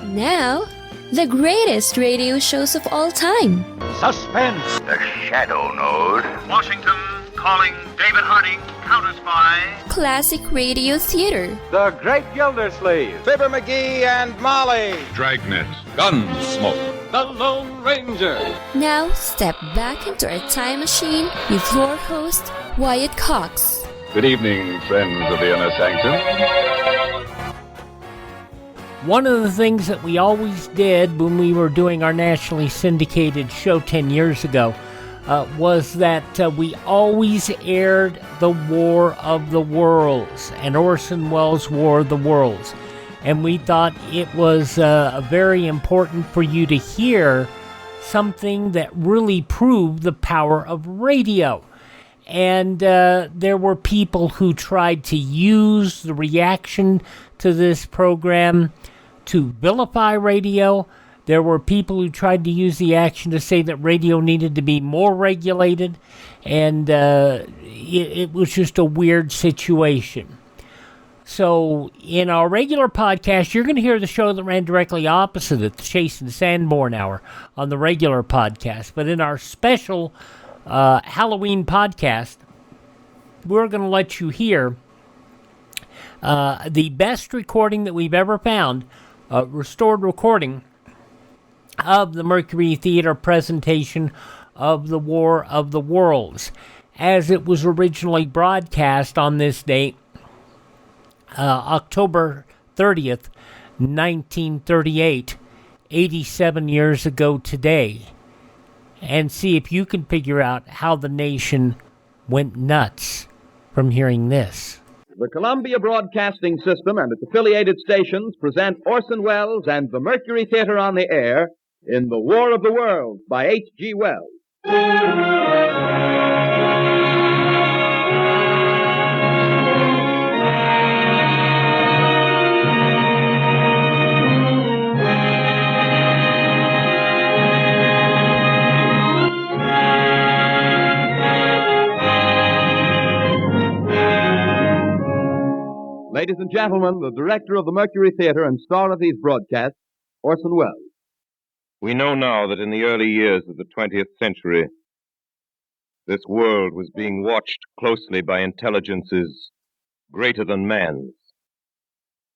Now, the greatest radio shows of all time. Suspense. The Shadow Node. Washington calling David Harding, counter-spy. Classic radio theater. The Great Gildersleeve. Fibber McGee and Molly. Dragnet. Gunsmoke. The Lone Ranger. Now, step back into a time machine with your host, Wyatt Cox. Good evening, friends of the Inner Sanctum. One of the things that we always did when we were doing our nationally syndicated show 10 years ago was that we always aired the War of the Worlds, and Orson Welles' War of the Worlds. And we thought it was very important for you to hear something that really proved the power of radio. And there were people who tried to use the reaction to this program to vilify radio. There were people who tried to use the action to say that radio needed to be more regulated. And it was just a weird situation. So in our regular podcast, you're going to hear the show that ran directly opposite it, the Chase and Sanborn Hour, on the regular podcast. But in our special Halloween podcast, we're going to let you hear the best recording that we've ever found, restored recording of the Mercury Theater presentation of the War of the Worlds, as it was originally broadcast on this date, October 30th, 1938, 87 years ago today, and see if you can figure out how the nation went nuts from hearing this. The Columbia Broadcasting System and its affiliated stations present Orson Welles and the Mercury Theater on the air in The War of the Worlds by H.G. Wells. Ladies and gentlemen, the director of the Mercury Theater and star of these broadcasts, Orson Welles. We know now that in the early years of the 20th century, this world was being watched closely by intelligences greater than man's,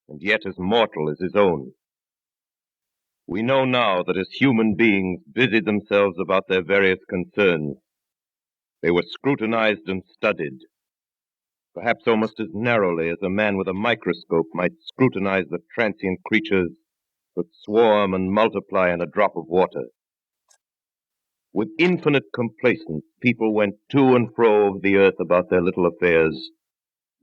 and yet as mortal as his own. We know now that as human beings busied themselves about their various concerns, they were scrutinized and studied, perhaps almost as narrowly as a man with a microscope might scrutinize the transient creatures that swarm and multiply in a drop of water. With infinite complacence, people went to and fro over the earth about their little affairs,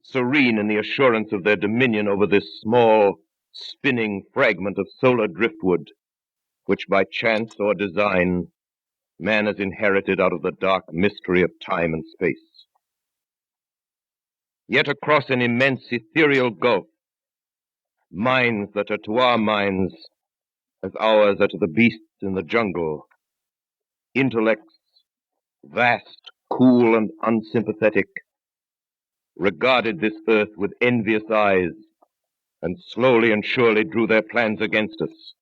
serene in the assurance of their dominion over this small, spinning fragment of solar driftwood, which by chance or design, man has inherited out of the dark mystery of time and space. Yet across an immense ethereal gulf, minds that are to our minds as ours are to the beasts in the jungle, intellects, vast, cool, and unsympathetic, regarded this earth with envious eyes and slowly and surely drew their plans against us.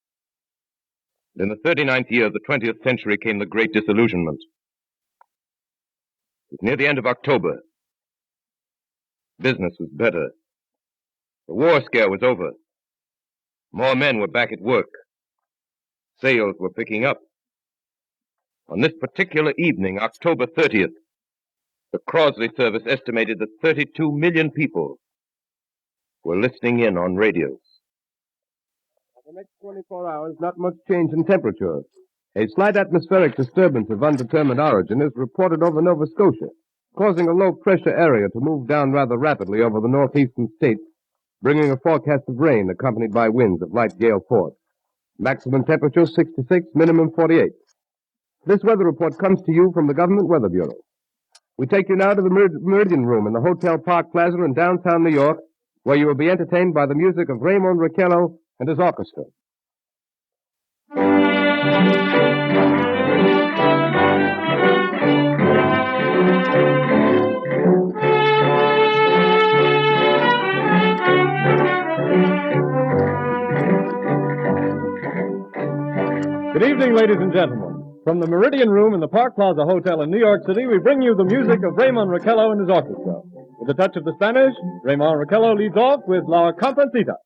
In the 39th year of the 20th century came the Great Disillusionment. It was near the end of October. Business was better. The war scare was over. More men were back at work. Sales were picking up. On this particular evening, October 30th, the Crosley service estimated that 32 million people were listening in on radios. For the next 24 hours, not much change in temperature. A slight atmospheric disturbance of undetermined origin is reported over Nova Scotia, causing a low-pressure area to move down rather rapidly over the northeastern states, bringing a forecast of rain accompanied by winds of light gale force. Maximum temperature 66, minimum 48. This weather report comes to you from the Government Weather Bureau. We take you now to the Meridian Room in the Hotel Park Plaza in downtown New York, where you will be entertained by the music of Raymond Raquello and his orchestra. Good evening, ladies and gentlemen. From the Meridian Room in the Park Plaza Hotel in New York City, we bring you the music of Raymond Raquello and his orchestra. With a touch of the Spanish, Raymond Raquello leads off with La Comparsita.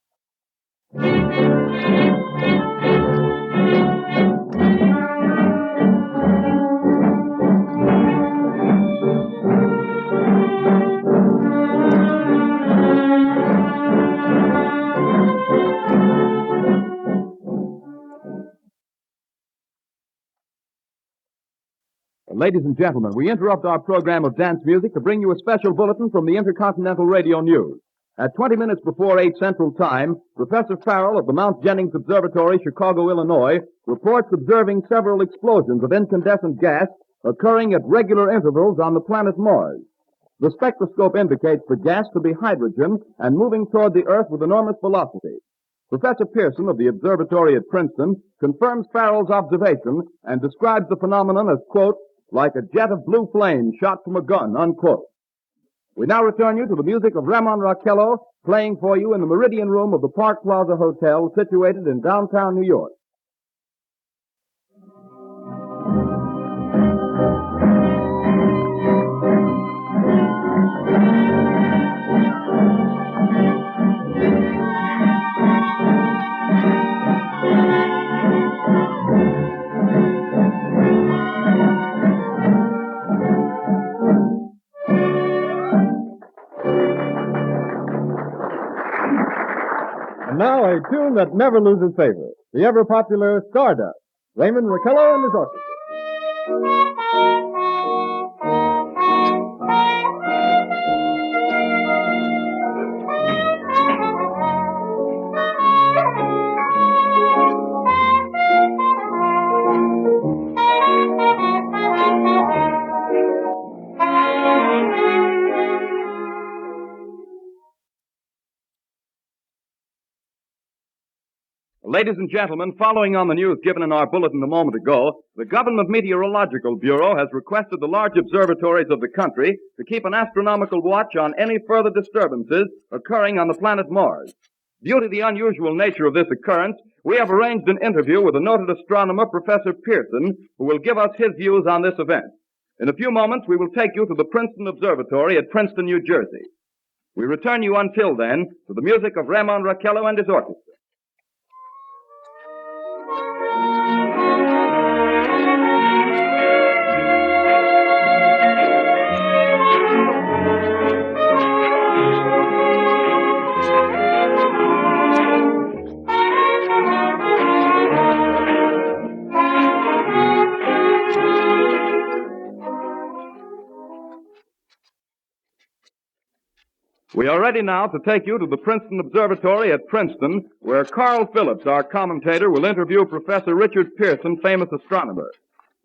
Ladies and gentlemen, we interrupt our program of dance music to bring you a special bulletin from the Intercontinental Radio News. At 20 minutes before 8 Central Time, Professor Farrell of the Mount Jennings Observatory, Chicago, Illinois, reports observing several explosions of incandescent gas occurring at regular intervals on the planet Mars. The spectroscope indicates the gas to be hydrogen and moving toward the Earth with enormous velocity. Professor Pearson of the observatory at Princeton confirms Farrell's observation and describes the phenomenon as, quote, like a jet of blue flame shot from a gun, unquote. We now return you to the music of Raymond Raquello, playing for you in the Meridian Room of the Park Plaza Hotel, situated in downtown New York. Now a tune that never loses favor, the ever-popular Stardust, Raymond Raquello and his orchestra. Ladies and gentlemen, following on the news given in our bulletin a moment ago, the Government Meteorological Bureau has requested the large observatories of the country to keep an astronomical watch on any further disturbances occurring on the planet Mars. Due to the unusual nature of this occurrence, we have arranged an interview with the noted astronomer, Professor Pearson, who will give us his views on this event. In a few moments, we will take you to the Princeton Observatory at Princeton, New Jersey. We return you until then to the music of Raymond Raquello and his orchestra. We are ready now to take you to the Princeton Observatory at Princeton, where Carl Phillips, our commentator, will interview Professor Richard Pearson, famous astronomer.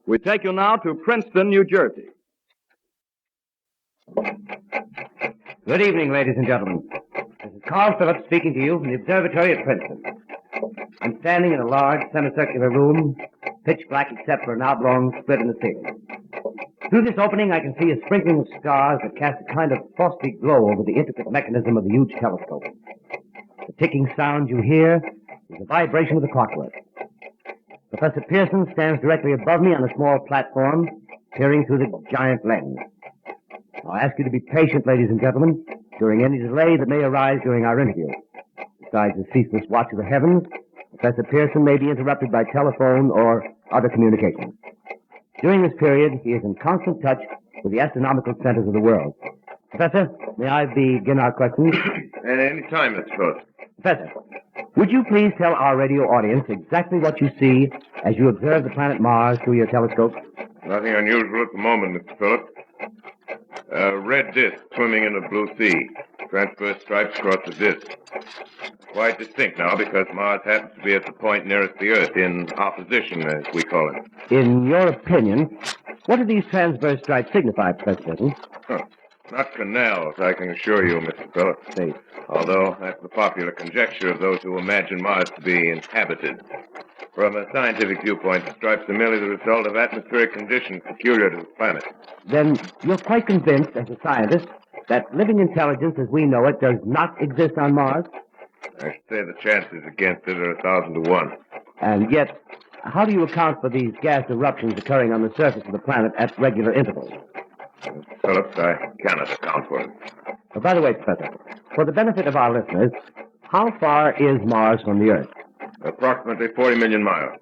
We take you now to Princeton, New Jersey. Good evening, ladies and gentlemen. This is Carl Phillips speaking to you from the observatory at Princeton. I'm standing in a large semicircular room, pitch black except for an oblong split in the ceiling. Through this opening, I can see a sprinkling of stars that cast a kind of frosty glow over the intricate mechanism of the huge telescope. The ticking sound you hear is the vibration of the clockwork. Professor Pearson stands directly above me on a small platform, peering through the giant lens. I ask you to be patient, ladies and gentlemen, during any delay that may arise during our interview. Besides the ceaseless watch of the heavens, Professor Pearson may be interrupted by telephone or other communications. During this period, he is in constant touch with the astronomical centers of the world. Professor, may I begin our questions? At any time, Mr. Phillips. Professor, would you please tell our radio audience exactly what you see as you observe the planet Mars through your telescope? Nothing unusual at the moment, Mr. Phillips. A red disk swimming in a blue sea. Transverse stripes across the disk. Quite distinct now because Mars happens to be at the point nearest the Earth, in opposition, as we call it. In your opinion, what do these transverse stripes signify, Professor Pearson? Not canals, I can assure you, Mr. Phillips. Although that's the popular conjecture of those who imagine Mars to be inhabited. From a scientific viewpoint, the stripes are merely the result of atmospheric conditions peculiar to the planet. Then you're quite convinced, as a scientist, that living intelligence as we know it does not exist on Mars? I should say the chances against it are 1,000 to 1. And yet, How do you account for these gas eruptions occurring on the surface of the planet at regular intervals? Phillips, I cannot account for it. By the way, Professor, for the benefit of our listeners, how far is Mars from the Earth? Approximately 40 million miles.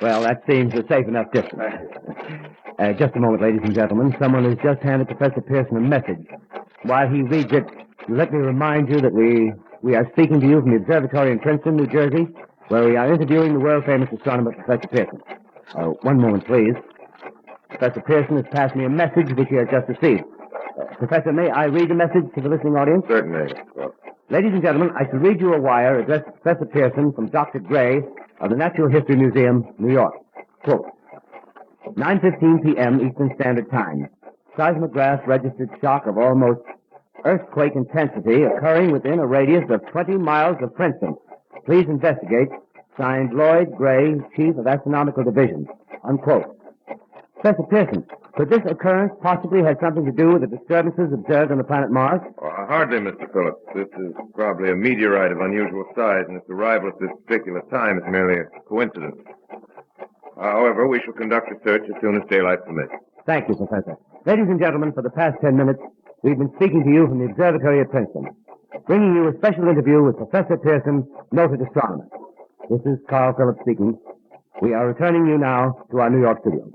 Well, that seems a safe enough distance. Just a moment, ladies and gentlemen. Someone has just handed Professor Pearson a message. While he reads it, let me remind you that we are speaking to you from the observatory in Princeton, New Jersey, where we are interviewing the world-famous astronomer, Professor Pearson. One moment, please. Professor Pearson has passed me a message which he has just received. Professor, may I read the message to the listening audience? Certainly. Ladies and gentlemen, I shall read you a wire addressed to Professor Pearson from Dr. Gray of the Natural History Museum, New York. Quote, 9:15 p.m. Eastern Standard Time. Seismograph registered shock of almost earthquake intensity occurring within a radius of 20 miles of Princeton. Please investigate. Signed, Lloyd Gray, Chief of Astronomical Division. Unquote. Professor Pearson, could this occurrence possibly have something to do with the disturbances observed on the planet Mars? Hardly, Mr. Phillips. This is probably a meteorite of unusual size, and its arrival at this particular time is merely a coincidence. However, we shall conduct a search as soon as daylight permits. Thank you, Professor. Ladies and gentlemen, for the past 10 minutes, we've been speaking to you from the observatory at Princeton, bringing you a special interview with Professor Pearson, noted astronomer. This is Carl Phillips speaking. We are returning you now to our New York studio.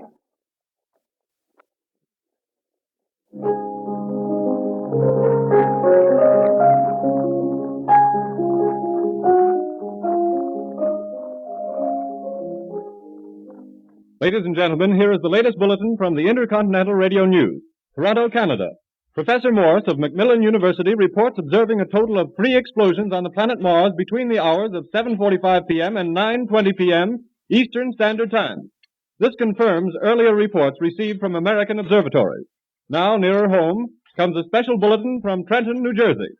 Ladies and gentlemen, here is the latest bulletin from the Intercontinental Radio News. Toronto, Canada. Professor Morse of Macmillan University reports observing a total of 3 explosions on the planet Mars between the hours of 7:45 p.m. and 9:20 p.m. Eastern Standard Time. This confirms earlier reports received from American observatories. Now, nearer home, comes a special bulletin from Trenton, New Jersey.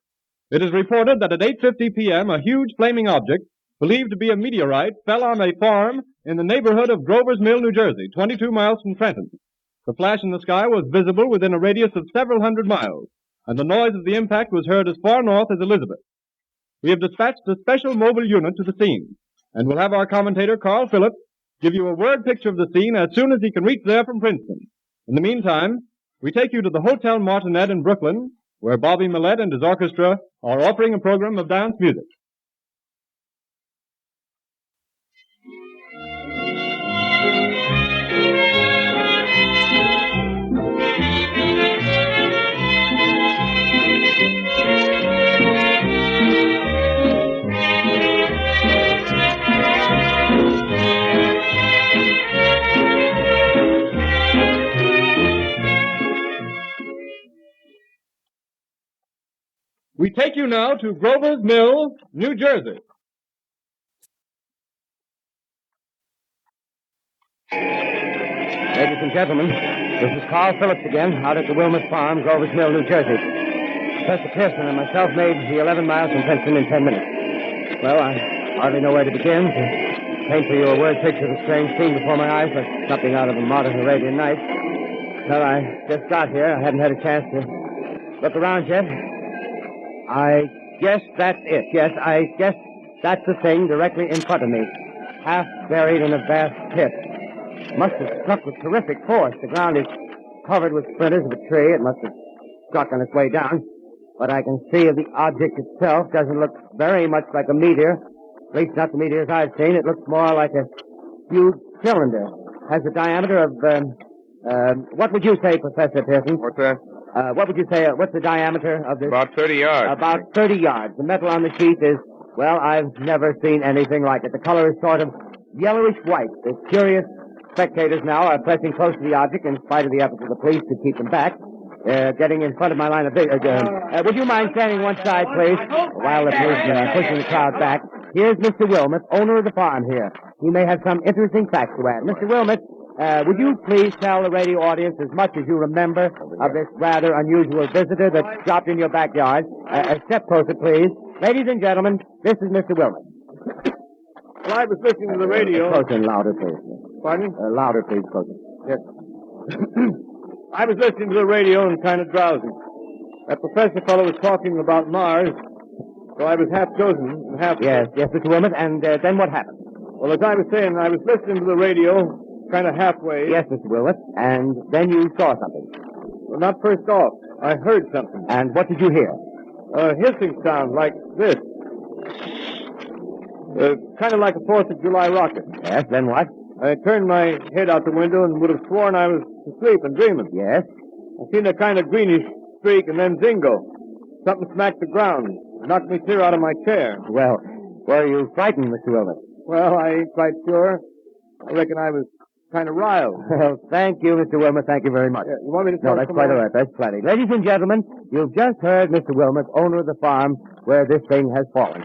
It is reported that at 8:50 p.m. a huge flaming object, believed to be a meteorite, fell on a farm in the neighborhood of Grover's Mill, New Jersey, 22 miles from Trenton. The flash in the sky was visible within a radius of several hundred miles, and the noise of the impact was heard as far north as Elizabeth. We have dispatched a special mobile unit to the scene, and will have our commentator, Carl Phillips, give you a word picture of the scene as soon as he can reach there from Princeton. In the meantime, we take you to the Hotel Martian in Brooklyn, where Bobby Millett and his orchestra are offering a program of dance music. We take you now to Grover's Mill, New Jersey. Ladies and gentlemen, this is Carl Phillips again, out at the Wilmot Farm, Grover's Mill, New Jersey. Professor Pearson and myself made the 11 miles from Princeton in 10 minutes. Well, I hardly know where to begin. To paint for you a word picture of the strange scene before my eyes, like something out of a modern Arabian Night. Well, I just got here. I hadn't had a chance to look around yet. I guess that's it. Yes, I guess that's the thing directly in front of me, half buried in a vast pit. Must have struck with terrific force. The ground is covered with splinters of a tree. It must have struck on its way down. What I can see of the object itself doesn't look very much like a meteor. At least not the meteors I've seen. It looks more like a huge cylinder. Has a diameter of, what would you say, Professor Pearson? What's that? What would you say, what's the diameter of this? About 30 yards. About 30 yards. The metal on the sheath is, well, I've never seen anything like it. The color is sort of yellowish white. The curious spectators now are pressing close to the object in spite of the efforts of the police to keep them back. Getting in front of my line of vision. Would you mind standing one side, please, while the police are pushing the crowd back? Here's Mr. Wilmot, owner of the farm here. He may have some interesting facts to add. Mr. Wilmot, would you please tell the radio audience as much as you remember of this rather unusual visitor that dropped in your backyard? A step closer, please. Ladies and gentlemen, this is Mr. Wilmot. Well, I was listening to the radio. Closer and louder, please. Pardon? Louder, please, closer. Yes. I was listening to the radio and kind of drowsy. That professor fellow was talking about Mars, so I was half chosen and half... Yes, Mr. Wilmot, and then what happened? Well, as I was saying, I was listening to the radio, kind of halfway. Yes, Mr. Wilmot. And then you saw something. Well, not first off. I heard something. And what did you hear? A hissing sound like this. Kind of like a 4th of July rocket. Yes, then what? I turned my head out the window and would have sworn I was asleep and dreaming. Yes? I seen a kind of greenish streak and then zingo. Something smacked the ground. Knocked me clear out of my chair. Well, were you frightened, Mr. Wilmot? Well, I ain't quite sure. I reckon I was kind of riled. Well, thank you, Mr. Wilmot. Thank you very much. You want me to No, that's quite all right. That's plenty. Ladies and gentlemen, you've just heard Mr. Wilmot, owner of the farm where this thing has fallen.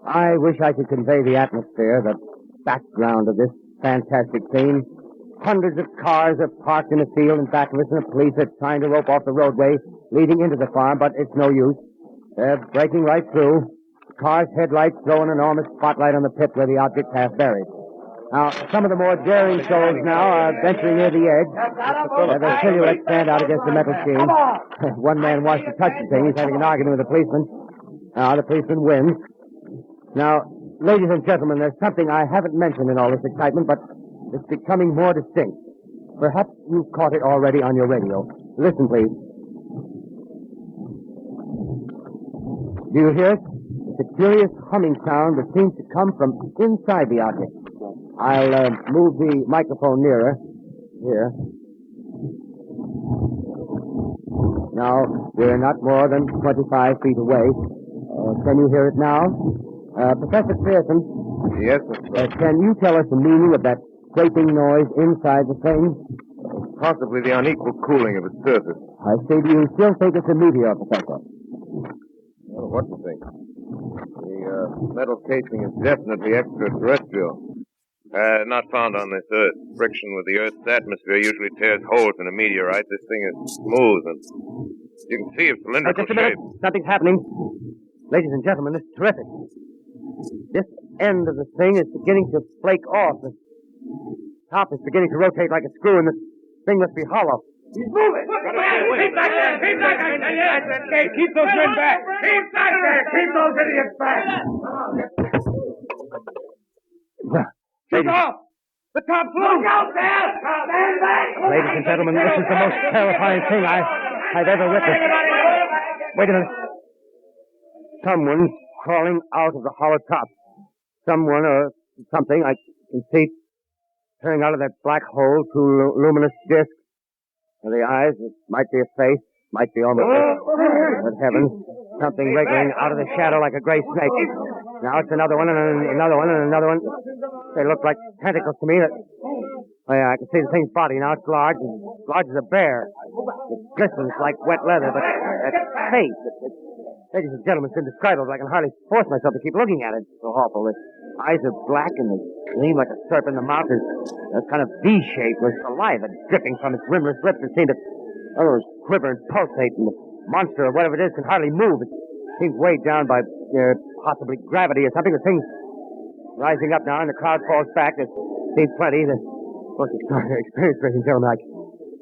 I wish I could convey the atmosphere, the background of this fantastic scene. Hundreds of cars are parked in a field in back of us, and the police are trying to rope off the roadway leading into the farm, but it's no use. They're breaking right through. The car's headlights throw an enormous spotlight on the pit where the object half buried. Now, some of the more daring souls now are venturing near the edge. Their silhouettes stand out against the metal sheen. One man wants to touch the thing. He's having an argument with the policeman. Now, the policeman wins. Now, ladies and gentlemen, there's something I haven't mentioned in all this excitement, but it's becoming more distinct. Perhaps you've caught it already on your radio. Listen, please. Do you hear it? It's a curious humming sound that seems to come from inside the object. I'll move the microphone nearer. Here. Now, we're not more than 25 feet away. Can you hear it now? Professor Pearson. Yes, can you tell us the meaning of that scraping noise inside the thing? Possibly the unequal cooling of its surface. I say, do you still think it's a meteor, Professor? Well, what do you think? The metal casing is definitely extraterrestrial. Not found on this Earth. Friction with the Earth's atmosphere usually tears holes in a meteorite. This thing is smooth, and you can see its cylindrical Just a minute. shape. Something's happening. Ladies and gentlemen, this is terrific. This end of the thing is beginning to flake off. The top is beginning to rotate like a screw, and the thing must be hollow. He's moving! Keep back there! Keep back there! Keep those men back! Keep back there! Keep those idiots back! Shoot off! The top's loose! Look out there! Stand back! Ladies and gentlemen, this is the most terrifying thing I've ever witnessed. Wait a minute. Someone's crawling out of the hollow top. Someone or something, I can see, turning out of that black hole, two luminous discs. The eyes, it might be a face, might be almost Good heavens, something wriggling out of the shadow like a gray snake. Now it's another one, and another one, and another one. They look like tentacles to me. Oh, yeah, I can see the thing's body. Now it's large as a bear. It glistens like wet leather, but that face, ladies and gentlemen, it's indescribable. I can hardly force myself to keep looking at it. It's so awful. The eyes are black, and they gleam like a serpent. The mouth is a kind of V-shape with saliva dripping from its rimless lips. It seems to quiver and pulsate, and the monster or whatever it is can hardly move. It seems weighed down by possibly gravity or something. The thing's rising up now, and the crowd falls back. There seems plenty. The most extraordinary experience, ladies and gentlemen. I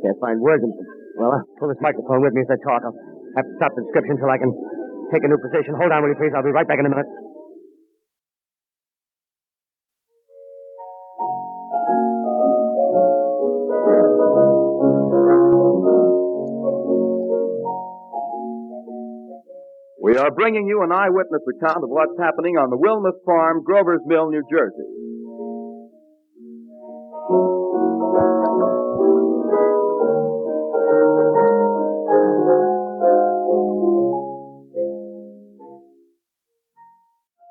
can't find words. Well, I'll pull this microphone with me as I talk. I'll have to stop the description until I can take a new position. Hold on, will you please? I'll be right back in a minute. We are bringing you an eyewitness account of what's happening on the Wilmuth Farm, Grover's Mill, New Jersey.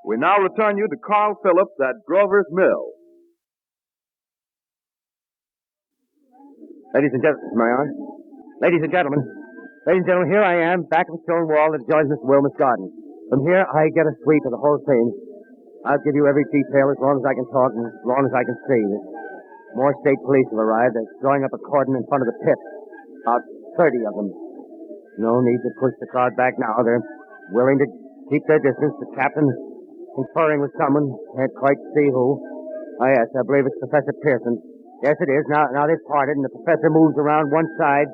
We now return you to Carl Phillips at Grover's Mill. Ladies and gentlemen, am I on? Ladies and gentlemen, here I am, back of the stone wall that adjoins Mr. Wilmot's garden. From here, I get a sweep of the whole scene. I'll give you every detail as long as I can talk and as long as I can see. More state police have arrived. They're drawing up a cordon in front of the pit. About 30 of them. No need to push the crowd back now. They're willing to keep their distance. The captain conferring with someone. Can't quite see who. Oh, yes, I believe it's Professor Pearson. Yes, it is. Now they've parted, and the professor moves around one side,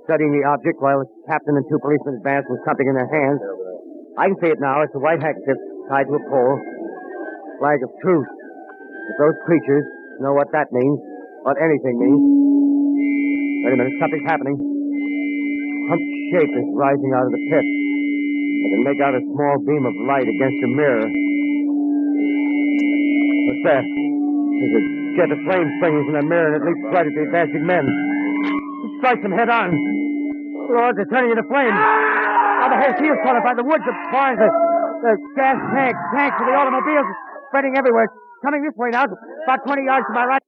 studying the object while the captain and two policemen advance with something in their hands. I can see it now. It's a white handkerchief tied to a pole. Flag of truce. If those creatures know what that means, what anything means. Wait a minute, something's happening. Humped shape is rising out of the pit. I can make out a small beam of light against a mirror. What's that? There's a jet of flame springing from the mirror, and it leaps right at the advancing men. It strikes them head on. Lord, they're turning into flames. Now the whole field's caught up by the woods, the barns, the gas tanks of the automobiles spreading everywhere. It's coming this way now, about 20 yards to my right.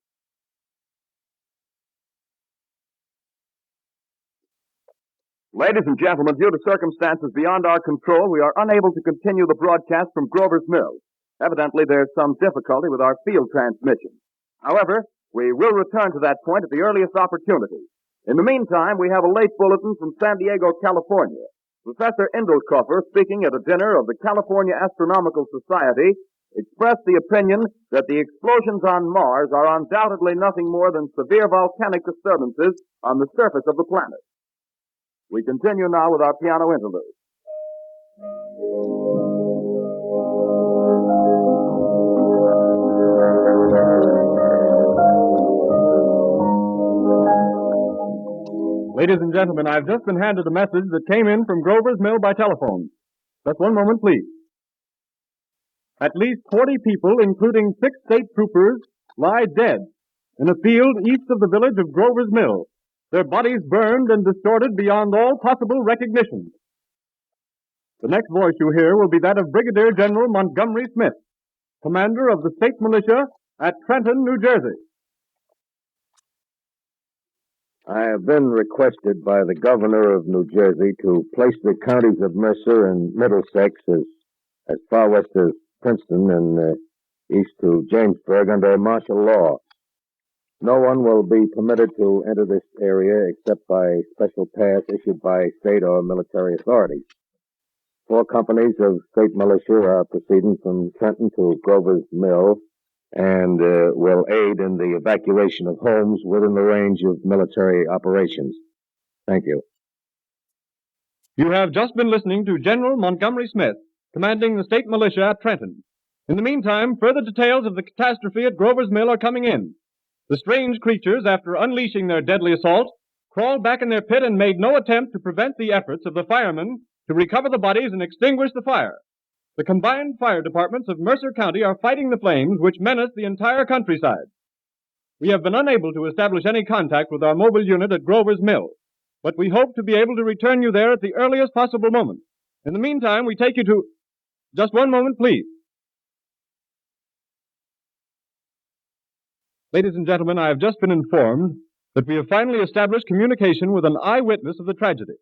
Ladies and gentlemen, due to circumstances beyond our control, we are unable to continue the broadcast from Grover's Mill. Evidently, there's some difficulty with our field transmission. However, we will return to that point at the earliest opportunity. In the meantime, we have a late bulletin from San Diego, California. Professor Indelkoffer, speaking at a dinner of the California Astronomical Society, expressed the opinion that the explosions on Mars are undoubtedly nothing more than severe volcanic disturbances on the surface of the planet. We continue now with our piano interlude. Ladies and gentlemen, I've just been handed a message that came in from Grover's Mill by telephone. Just one moment, please. At least 40 people, including 6 state troopers, lie dead in a field east of the village of Grover's Mill, their bodies burned and distorted beyond all possible recognition. The next voice you hear will be that of Brigadier General Montgomery Smith, commander of the state militia at Trenton, New Jersey. I have been requested by the governor of New Jersey to place the counties of Mercer and Middlesex as far west as Princeton and east to Jamesburg under martial law. No one will be permitted to enter this area except by special pass issued by state or military authorities. 4 companies of state militia are proceeding from Trenton to Grover's Mill and will aid in the evacuation of homes within the range of military operations. Thank you. You have just been listening to General Montgomery Smith, commanding the state militia at Trenton. In the meantime, further details of the catastrophe at Grover's Mill are coming in. The strange creatures, after unleashing their deadly assault, crawled back in their pit and made no attempt to prevent the efforts of the firemen to recover the bodies and extinguish the fire. The combined fire departments of Mercer County are fighting the flames which menace the entire countryside. We have been unable to establish any contact with our mobile unit at Grover's Mill, but we hope to be able to return you there at the earliest possible moment. In the meantime, we take you to... Just one moment, please. Ladies and gentlemen, I have just been informed that we have finally established communication with an eyewitness of the tragedy.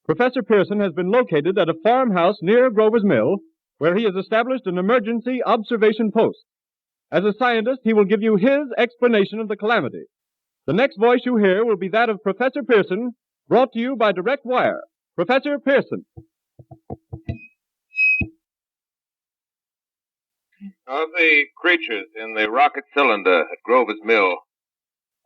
Professor Pearson has been located at a farmhouse near Grover's Mill, where he has established an emergency observation post. As a scientist, he will give you his explanation of the calamity. The next voice you hear will be that of Professor Pearson, brought to you by direct wire. Professor Pearson. Of the creatures in the rocket cylinder at Grover's Mill,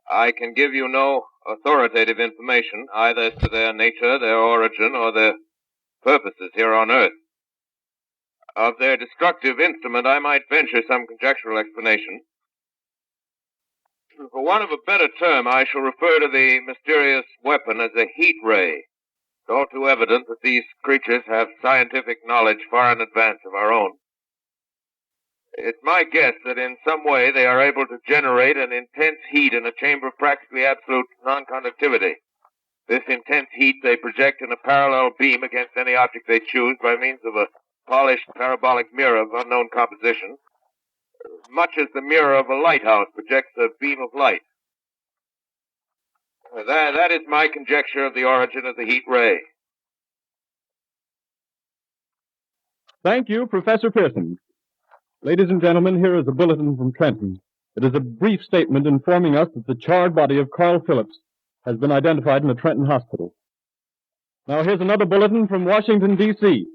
I can give you no authoritative information either as to their nature, their origin, or their purposes here on Earth. Of their destructive instrument, I might venture some conjectural explanation. For want of a better term, I shall refer to the mysterious weapon as a heat ray. It's all too evident that these creatures have scientific knowledge far in advance of our own. It's my guess that in some way they are able to generate an intense heat in a chamber of practically absolute non-conductivity. This intense heat they project in a parallel beam against any object they choose by means of a polished parabolic mirror of unknown composition, much as the mirror of a lighthouse projects a beam of light. That is my conjecture of the origin of the heat ray. Thank you, Professor Pearson. Ladies and gentlemen, here is a bulletin from Trenton. It is a brief statement informing us that the charred body of Carl Phillips has been identified in the Trenton Hospital. Now here's another bulletin from Washington, D.C.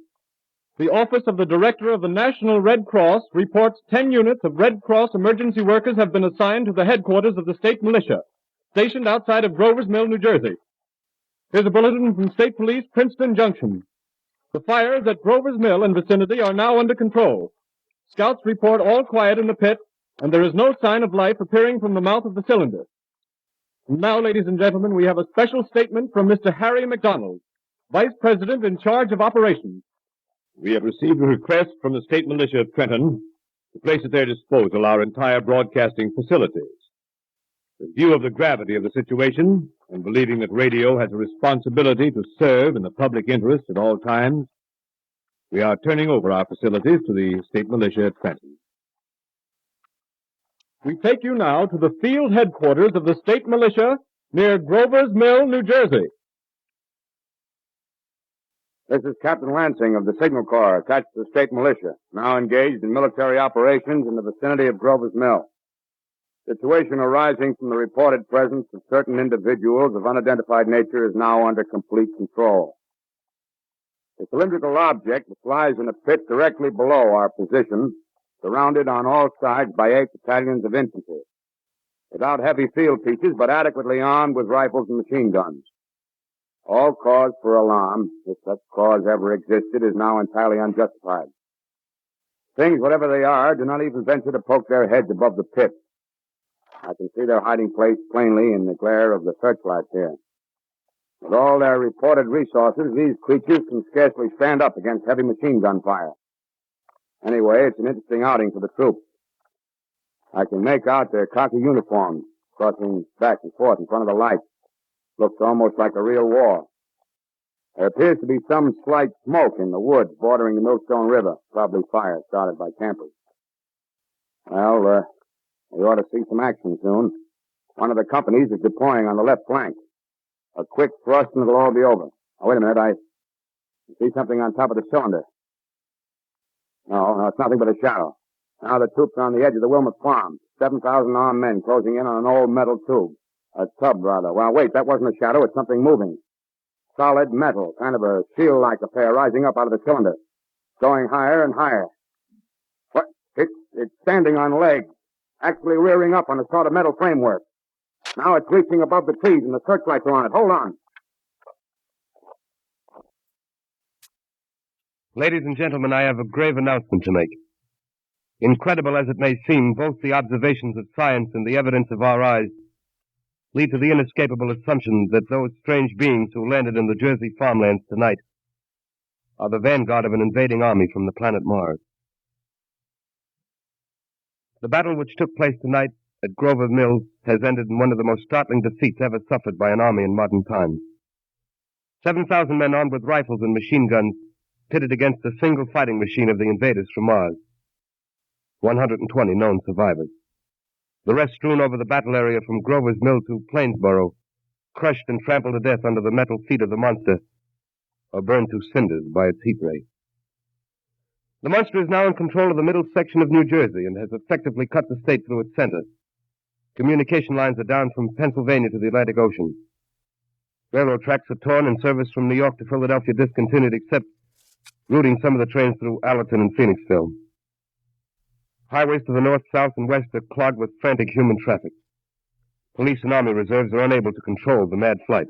The Office of the Director of the National Red Cross reports 10 units of Red Cross emergency workers have been assigned to the headquarters of the state militia, stationed outside of Grover's Mill, New Jersey. Here's a bulletin from State Police, Princeton Junction. The fires at Grover's Mill and vicinity are now under control. Scouts report all quiet in the pit, and there is no sign of life appearing from the mouth of the cylinder. And now, ladies and gentlemen, we have a special statement from Mr. Harry McDonald, Vice President in charge of operations. We have received a request from the state militia of Trenton to place at their disposal our entire broadcasting facilities. In view of the gravity of the situation, and believing that radio has a responsibility to serve in the public interest at all times, we are turning over our facilities to the state militia at Trenton. We take you now to the field headquarters of the state militia near Grover's Mill, New Jersey. This is Captain Lansing of the Signal Corps, attached to the state militia, now engaged in military operations in the vicinity of Grover's Mill. Situation arising from the reported presence of certain individuals of unidentified nature is now under complete control. A cylindrical object which lies in a pit directly below our position, surrounded on all sides by 8 battalions of infantry, without heavy field pieces, but adequately armed with rifles and machine guns. All cause for alarm, if such cause ever existed, is now entirely unjustified. Things, whatever they are, do not even venture to poke their heads above the pit. I can see their hiding place plainly in the glare of the searchlights here. With all their reported resources, these creatures can scarcely stand up against heavy machine gun fire. Anyway, it's an interesting outing for the troops. I can make out their khaki uniforms crossing back and forth in front of the lights. Looks almost like a real war. There appears to be some slight smoke in the woods bordering the Millstone River, probably fire started by campers. Well, we ought to see some action soon. One of the companies is deploying on the left flank. A quick thrust and it'll all be over. Oh, wait a minute, I see something on top of the cylinder. No, it's nothing but a shadow. Now the troops are on the edge of the Wilmot Farm. 7,000 armed men closing in on an old metal tube. A tub, rather. Well, wait, that wasn't a shadow. It's something moving. Solid metal, kind of a shield-like affair rising up out of the cylinder. Going higher and higher. What? It's standing on legs. Actually rearing up on a sort of metal framework. Now it's reaching above the trees and the searchlights are on it. Hold on. Ladies and gentlemen, I have a grave announcement to make. Incredible as it may seem, both the observations of science and the evidence of our eyes lead to the inescapable assumption that those strange beings who landed in the Jersey farmlands tonight are the vanguard of an invading army from the planet Mars. The battle which took place tonight at Grover Mills has ended in one of the most startling defeats ever suffered by an army in modern times. 7,000 men armed with rifles and machine guns pitted against the single fighting machine of the invaders from Mars. 120 known survivors. The rest strewn over the battle area from Grover's Mill to Plainsboro, crushed and trampled to death under the metal feet of the monster, or burned to cinders by its heat ray. The monster is now in control of the middle section of New Jersey and has effectively cut the state through its center. Communication lines are down from Pennsylvania to the Atlantic Ocean. Railroad tracks are torn and service from New York to Philadelphia discontinued, except routing some of the trains through Allerton and Phoenixville. Highways to the north, south, and west are clogged with frantic human traffic. Police and army reserves are unable to control the mad flight.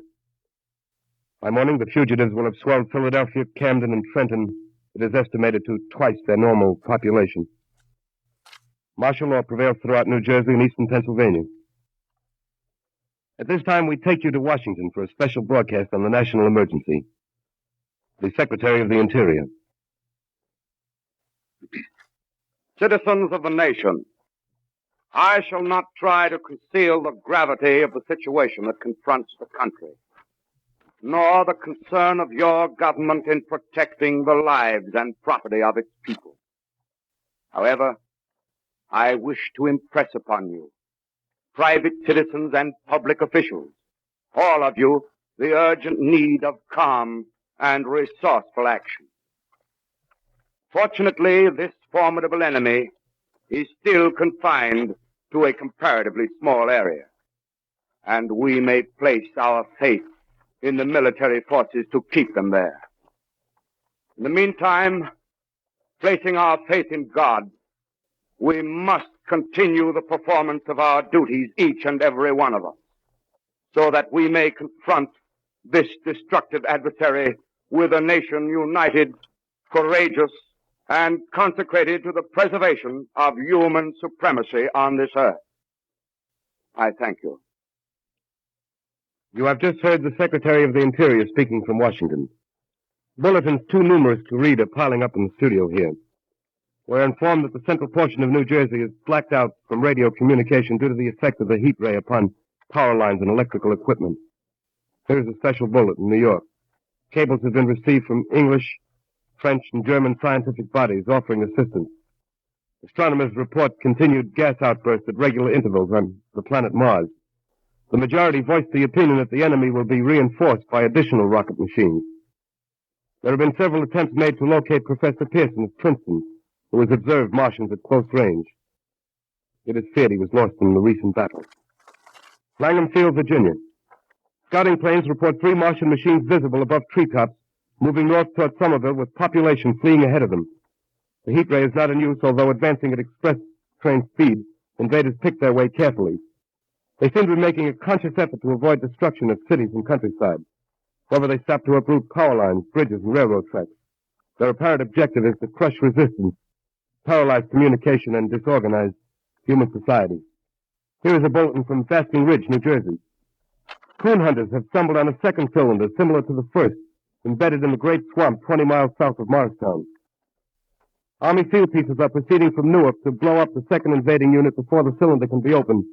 By morning, the fugitives will have swelled Philadelphia, Camden, and Trenton. It is estimated to twice their normal population. Martial law prevails throughout New Jersey and eastern Pennsylvania. At this time, we take you to Washington for a special broadcast on the national emergency. The Secretary of the Interior. Citizens of the nation, I shall not try to conceal the gravity of the situation that confronts the country, nor the concern of your government in protecting the lives and property of its people. However, I wish to impress upon you, private citizens and public officials, all of you, the urgent need of calm and resourceful action. Fortunately, this formidable enemy is still confined to a comparatively small area, and we may place our faith in the military forces to keep them there. In the meantime, placing our faith in God, we must continue the performance of our duties, each and every one of us, so that we may confront this destructive adversary with a nation united, courageous, and consecrated to the preservation of human supremacy on this earth. I thank you. You have just heard the Secretary of the Interior speaking from Washington. Bulletins too numerous to read are piling up in the studio here. We're informed that the central portion of New Jersey is blacked out from radio communication due to the effect of the heat ray upon power lines and electrical equipment. Here's a special bulletin in New York. Cables have been received from English, French, and German scientific bodies offering assistance. Astronomers report continued gas outbursts at regular intervals on the planet Mars. The majority voiced the opinion that the enemy will be reinforced by additional rocket machines. There have been several attempts made to locate Professor Pearson of Princeton, who has observed Martians at close range. It is feared he was lost in the recent battle. Langham Field, Virginia. Scouting planes report 3 Martian machines visible above treetops, moving north toward Somerville with population fleeing ahead of them. The heat ray is not in use, although advancing at express train speed, invaders pick their way carefully. They seem to be making a conscious effort to avoid destruction of cities and countryside. However, they stop to uproot power lines, bridges, and railroad tracks. Their apparent objective is to crush resistance, paralyze communication, and disorganize human society. Here is a bulletin from Basking Ridge, New Jersey. Coon hunters have stumbled on a second cylinder similar to the first, embedded in the great swamp 20 miles south of Morristown. Army field pieces are proceeding from Newark to blow up the second invading unit before the cylinder can be opened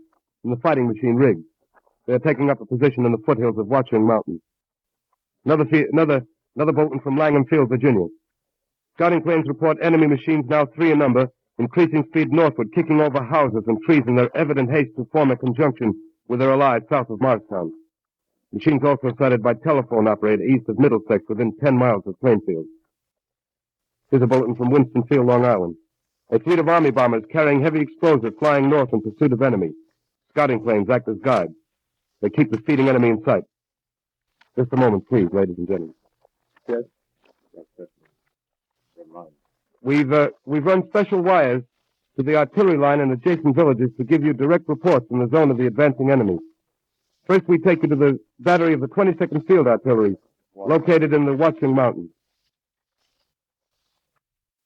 from the fighting machine rig. They are taking up a position in the foothills of Watchung Mountain. Another bulletin from Langham Field, Virginia. Scouting planes report enemy machines now 3 in number, increasing speed northward, kicking over houses and trees in their evident haste to form a conjunction with their allies south of Morristown. Machines also sighted by telephone operator east of Middlesex within 10 miles of Plainfield. Here's a bulletin from Winston Field, Long Island. A fleet of Army bombers carrying heavy explosives flying north in pursuit of enemy. Scouting planes act as guides. They keep the speeding enemy in sight. Just a moment, please, ladies and gentlemen. Yes? Yes, sir. We've run special wires to the artillery line and adjacent villages to give you direct reports in the zone of the advancing enemy. First, we take you to the battery of the 22nd Field Artillery, located in the Watchung Mountains.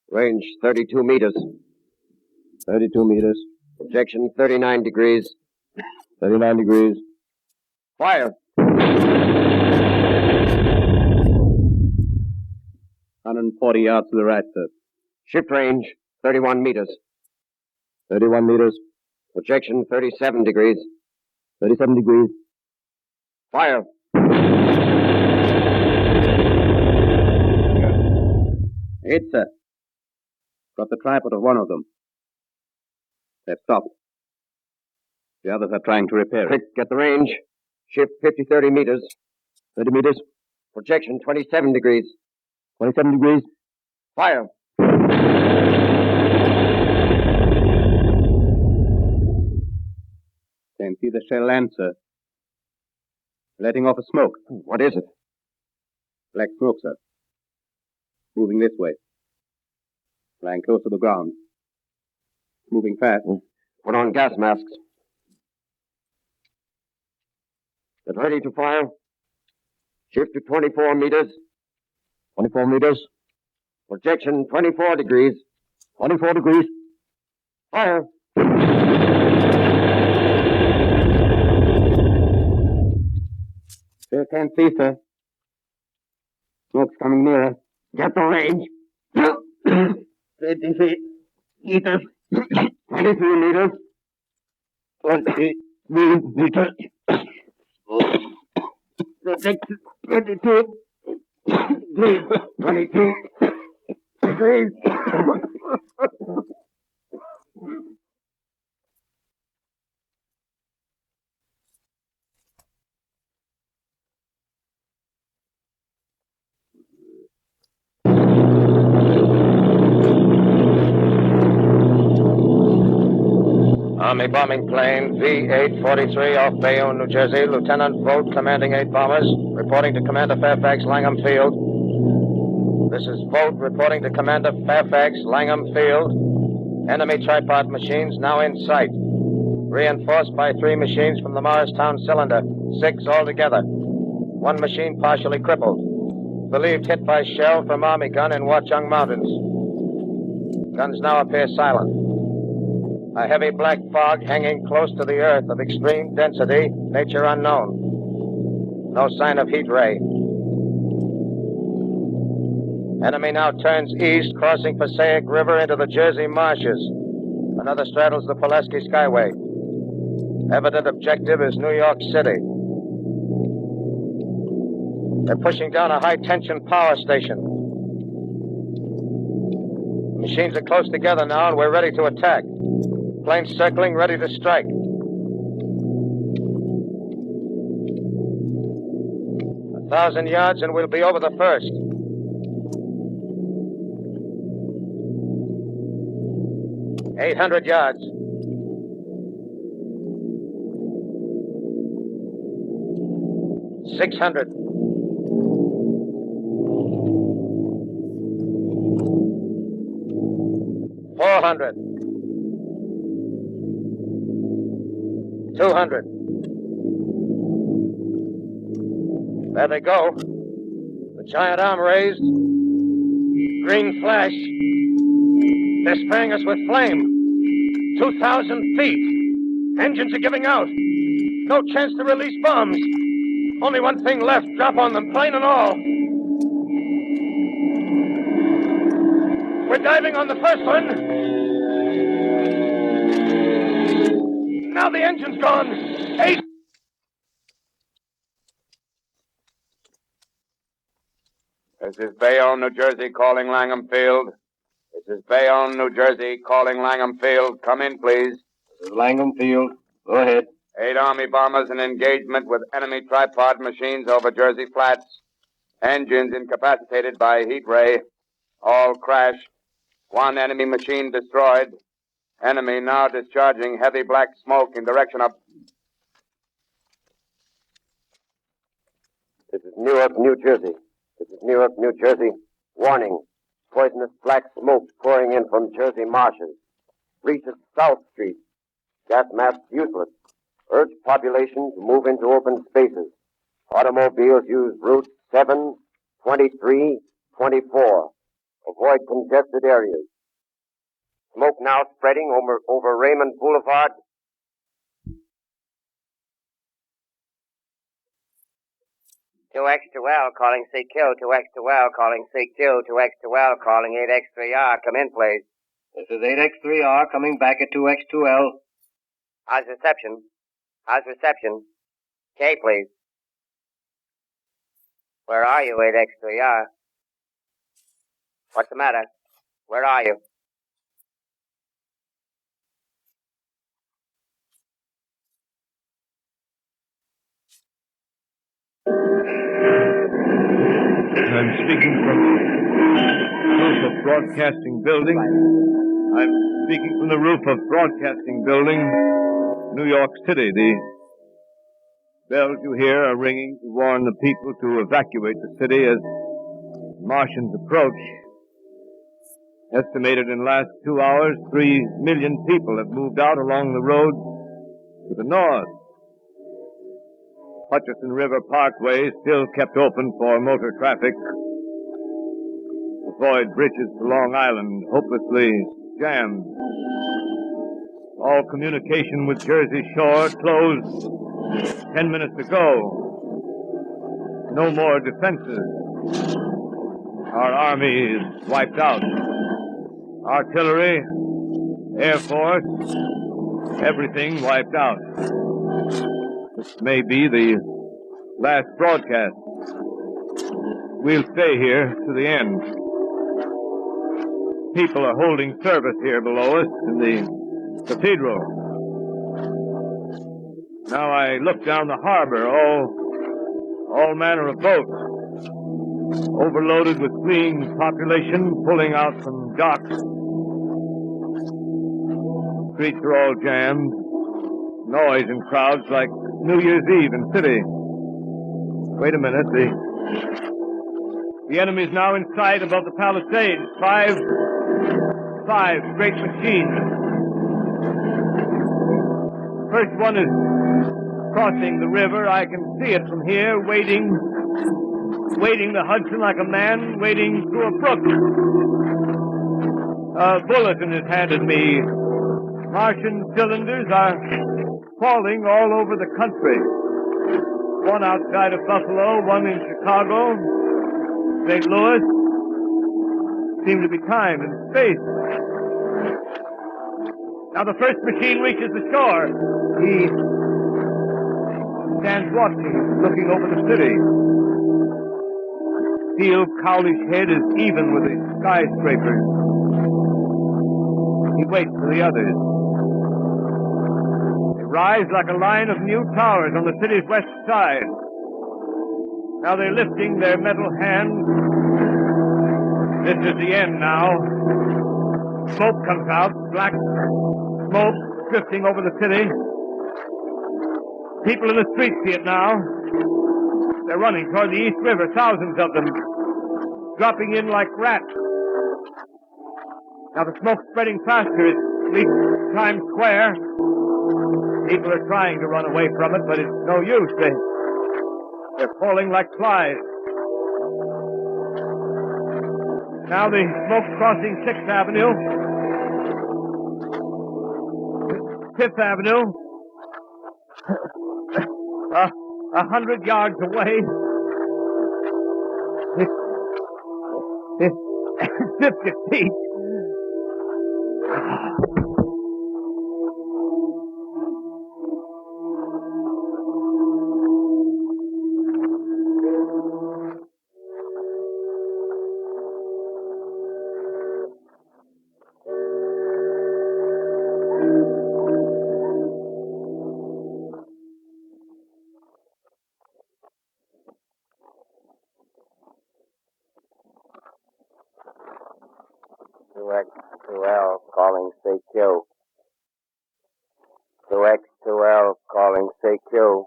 Range 32 meters. 32 meters. Projection 39 degrees. 39 degrees. Fire! 140 yards to the right, sir. Shift range 31 meters. 31 meters. Projection 37 degrees. 37 degrees. Fire! 8, sir. Got the tripod of one of them. They've stopped. The others are trying to repair it. Quick, get the range. Shift 30 meters. 30 meters. Projection 27 degrees. 27 degrees. Fire! Can see the shell land, sir. Letting off a smoke. What is it? Black smoke, sir. Moving this way. Flying close to the ground. Moving fast. Put on gas masks. Get ready to fire. Shift to 24 meters. 24 meters. Projection 24 degrees. 24 degrees. Fire! Still can't see, sir. Smoke's coming nearer. Get the range. 23 meters. 23 meters. 23 meters. Projection 22 degrees. 22 degrees. Army bombing plane V-843 off Bayonne, New Jersey. Lieutenant Vogt, commanding 8 bombers, reporting to Commander Fairfax, Langham Field. This is Vogt reporting to Commander Fairfax, Langham Field. Enemy tripod machines now in sight. Reinforced by 3 machines from the Morristown cylinder. 6 altogether. 1 machine partially crippled. Believed hit by shell from Army gun in Watchung Mountains. Guns now appear silent. A heavy black fog hanging close to the earth of extreme density, nature unknown. No sign of heat ray. Enemy now turns east, crossing Passaic River into the Jersey marshes. Another straddles the Pulaski Skyway. Evident objective is New York City. They're pushing down a high-tension power station. Machines are close together now, and we're ready to attack. Planes circling, ready to strike. 1,000 yards, and we'll be over the first. $800 yards. $600. $400. $200. There they go. The giant arm raised. Green flash. They're spraying us with flame. 2,000 feet. Engines are giving out. No chance to release bombs. Only one thing left. Drop on them, plane and all. We're diving on the first one. Now the engine's gone. 8. This is Bayonne, New Jersey, calling Langham Field. This is Bayonne, New Jersey, calling Langham Field. Come in, please. This is Langham Field. Go ahead. 8 Army bombers in engagement with enemy tripod machines over Jersey Flats. Engines incapacitated by heat ray. All crashed. 1 enemy machine destroyed. Enemy now discharging heavy black smoke in direction of... This is Newark, New Jersey. This is Newark, New Jersey. Warning. Poisonous black smoke pouring in from Jersey marshes. Reaches South Street. Gas mask useless. Urge population to move into open spaces. Automobiles use routes 7, 23, 24. Avoid congested areas. Smoke now spreading over Raymond Boulevard. X2L calling CQ, 2X2L calling CQ, 2X2L calling 8X3R. Come in, please. This is 8X3R coming back at 2X2L. How's reception? How's reception? K, please. Where are you, 8X3R? What's the matter? Where are you? I'm speaking from the roof of Broadcasting Building. I'm speaking from the roof of Broadcasting Building, New York City. The bells you hear are ringing to warn the people to evacuate the city as Martians approach. Estimated in the last 2 hours, 3 million people have moved out along the road to the north. Hutchison River Parkway is still kept open for motor traffic. Avoid bridges to Long Island, hopelessly jammed. All communication with Jersey Shore closed 10 minutes ago. No more defenses. Our army is wiped out. Artillery, Air Force, everything wiped out. This may be the last broadcast. We'll stay here to the end. People are holding service here below us in the cathedral. Now I look down the harbor, all manner of boats, overloaded with fleeing population pulling out from docks. Streets are all jammed. Noise in crowds like New Year's Eve in city. Wait a minute. The enemy's now in sight above the Palisades. Five great machines. First one is crossing the river. I can see it from here, wading the Hudson like a man wading through a brook. A bulletin is handed me. Martian cylinders are falling all over the country. One outside of Buffalo, one in Chicago, St. Louis. Seem to be time and space. Now the first machine reaches the shore. He stands watching, looking over the city. Steel Cowley's head is even with the skyscrapers. He waits for the others. They rise like a line of new towers on the city's west side. Now they're lifting their metal hands. This is the end now. Smoke comes out, black smoke drifting over the city. People in the streets see it now. They're running toward the East River, thousands of them, dropping in like rats. Now the smoke's spreading faster. It reaches Times Square. People are trying to run away from it, but it's no use. They're falling like flies. Now the smoke's crossing 6th Avenue, 5th Avenue, 100 yards away. It's 50 feet. X2L calling CQ. 2X2L calling CQ.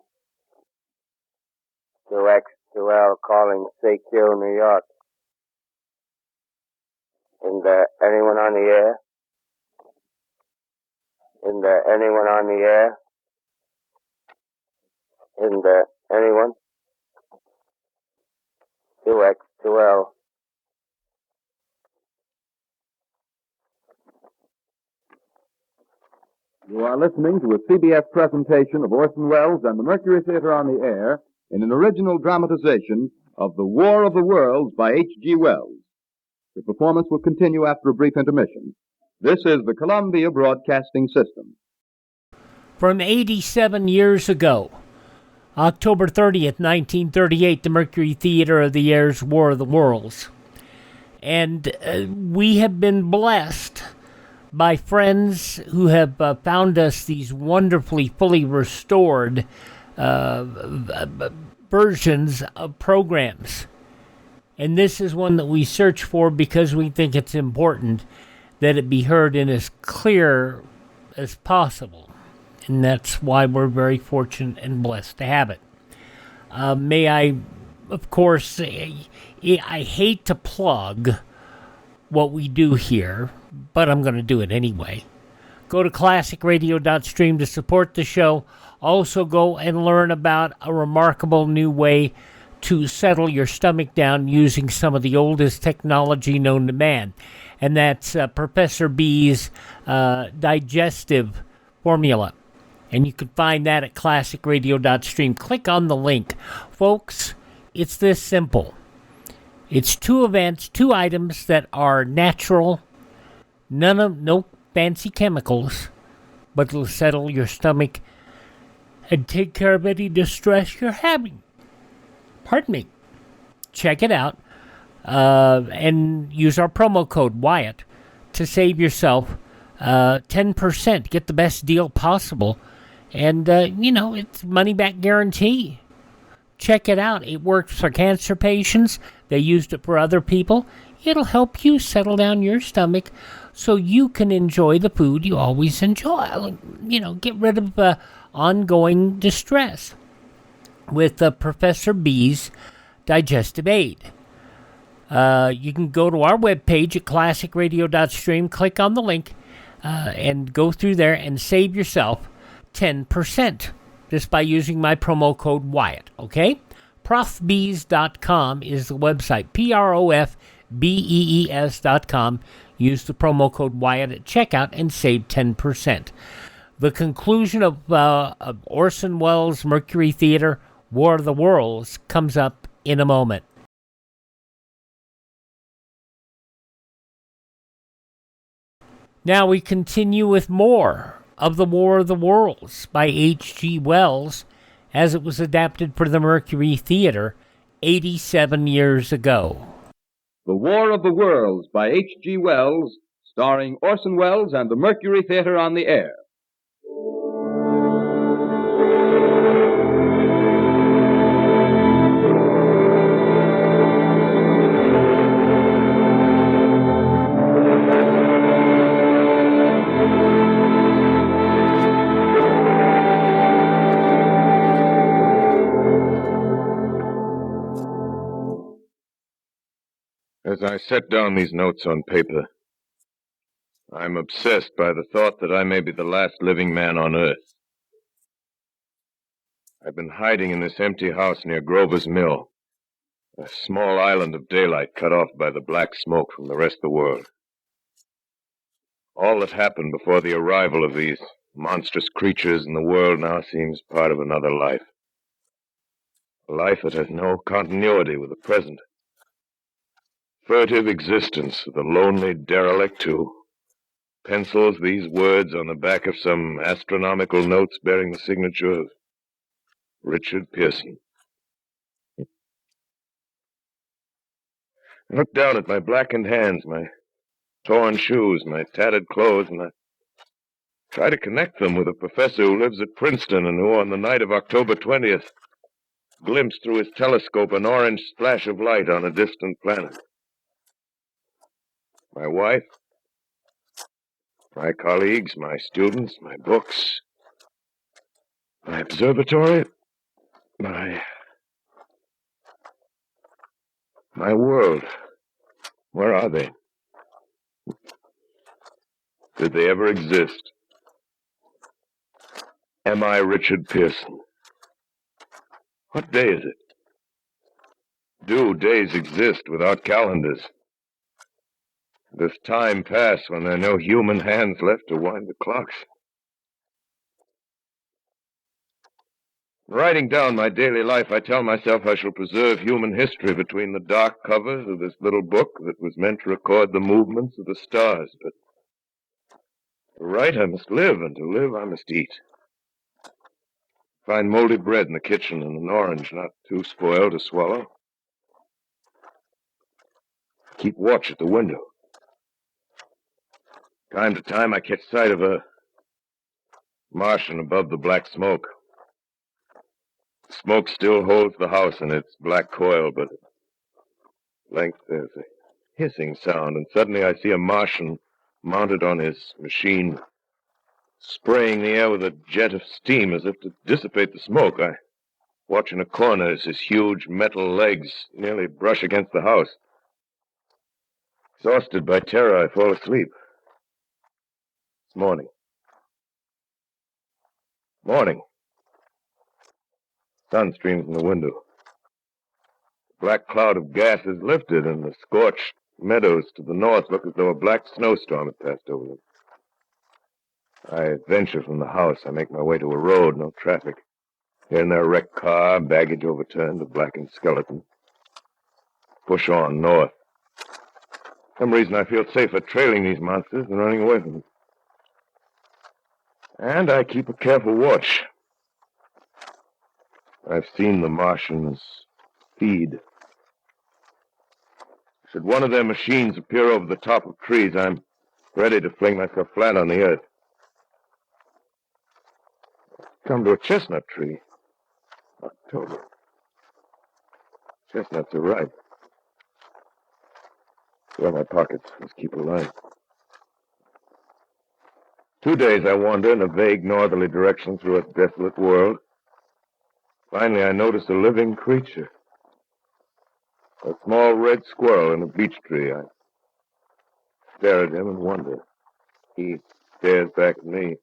2X2L calling CQ, New York. Is there anyone on the air? Is there anyone on the air? Isn't there anyone? 2X2L. You are listening to a CBS presentation of Orson Welles and the Mercury Theater on the Air in an original dramatization of The War of the Worlds by H.G. Wells. The performance will continue after a brief intermission. This is the Columbia Broadcasting System. From 87 years ago, October 30th, 1938, the Mercury Theater of the Air's War of the Worlds. And we have been blessed by friends who have found us these wonderfully fully restored versions of programs. And this is one that we search for because we think it's important that it be heard in as clear as possible. And that's why we're very fortunate and blessed to have it. May I, of course, I hate to plug what we do here, but I'm going to do it anyway. Go to classicradio.stream to support the show. Also go and learn about a remarkable new way to settle your stomach down using some of the oldest technology known to man. And that's Professor B's digestive formula. And you can find that at classicradio.stream. Click on the link. Folks, it's this simple. It's two events, two items that are natural, no fancy chemicals, but it'll settle your stomach and take care of any distress you're having. Pardon me. Check it out and use our promo code Wyatt to save yourself 10%. Get the best deal possible. And, it's money-back guarantee. Check it out. It works for cancer patients. They used it for other people. It'll help you settle down your stomach so you can enjoy the food you always enjoy. Get rid of ongoing distress with Professor B's Digestive Aid. You can go to our webpage at classicradio.stream, click on the link, and go through there and save yourself 10% just by using my promo code Wyatt, okay? Profbees.com is the website, BEES.com. Use the promo code Wyatt at checkout and save 10%. The conclusion of Orson Welles' Mercury Theater, War of the Worlds, comes up in a moment. Now we continue with more of the War of the Worlds by H.G. Wells as it was adapted for the Mercury Theater 87 years ago. The War of the Worlds by H.G. Wells, starring Orson Welles and the Mercury Theater on the air. As I set down these notes on paper, I'm obsessed by the thought that I may be the last living man on Earth. I've been hiding in this empty house near Grover's Mill, a small island of daylight cut off by the black smoke from the rest of the world. All that happened before the arrival of these monstrous creatures in the world now seems part of another life. A life that has no continuity with the present. Furtive existence of the lonely derelict who pencils these words on the back of some astronomical notes bearing the signature of Richard Pearson. I look down at my blackened hands, my torn shoes, my tattered clothes, and I try to connect them with a professor who lives at Princeton and who, on the night of October 20th, glimpsed through his telescope an orange splash of light on a distant planet. My wife, my colleagues, my students, my books, my observatory, my world. Where are they? Did they ever exist? Am I Richard Pearson? What day is it? Do days exist without calendars? Does time pass when there are no human hands left to wind the clocks? Writing down my daily life, I tell myself I shall preserve human history between the dark covers of this little book that was meant to record the movements of the stars. But to write, I must live, and to live, I must eat. Find moldy bread in the kitchen and an orange not too spoiled to swallow. Keep watch at the window. Time to time, I catch sight of a Martian above the black smoke. The smoke still holds the house in its black coil, but at length there's a hissing sound, and suddenly I see a Martian mounted on his machine, spraying the air with a jet of steam as if to dissipate the smoke. I watch in a corner as his huge metal legs nearly brush against the house. Exhausted by terror, I fall asleep. It's morning. Morning. Sun streams from the window. The black cloud of gas is lifted, and the scorched meadows to the north look as though a black snowstorm had passed over them. I venture from the house. I make my way to a road, no traffic. Here and there, a wrecked car, baggage overturned, a blackened skeleton. Push on north. For some reason, I feel safer trailing these monsters than running away from them. And I keep a careful watch. I've seen the Martians feed. Should one of their machines appear over the top of trees, I'm ready to fling myself flat on the earth. Come to a chestnut tree. October. Chestnuts are ripe. Fill my pockets. Let's keep alive. 2 days I wander in a vague northerly direction through a desolate world. Finally, I notice a living creature. A small red squirrel in a beech tree. I stare at him and wonder. He stares back at me.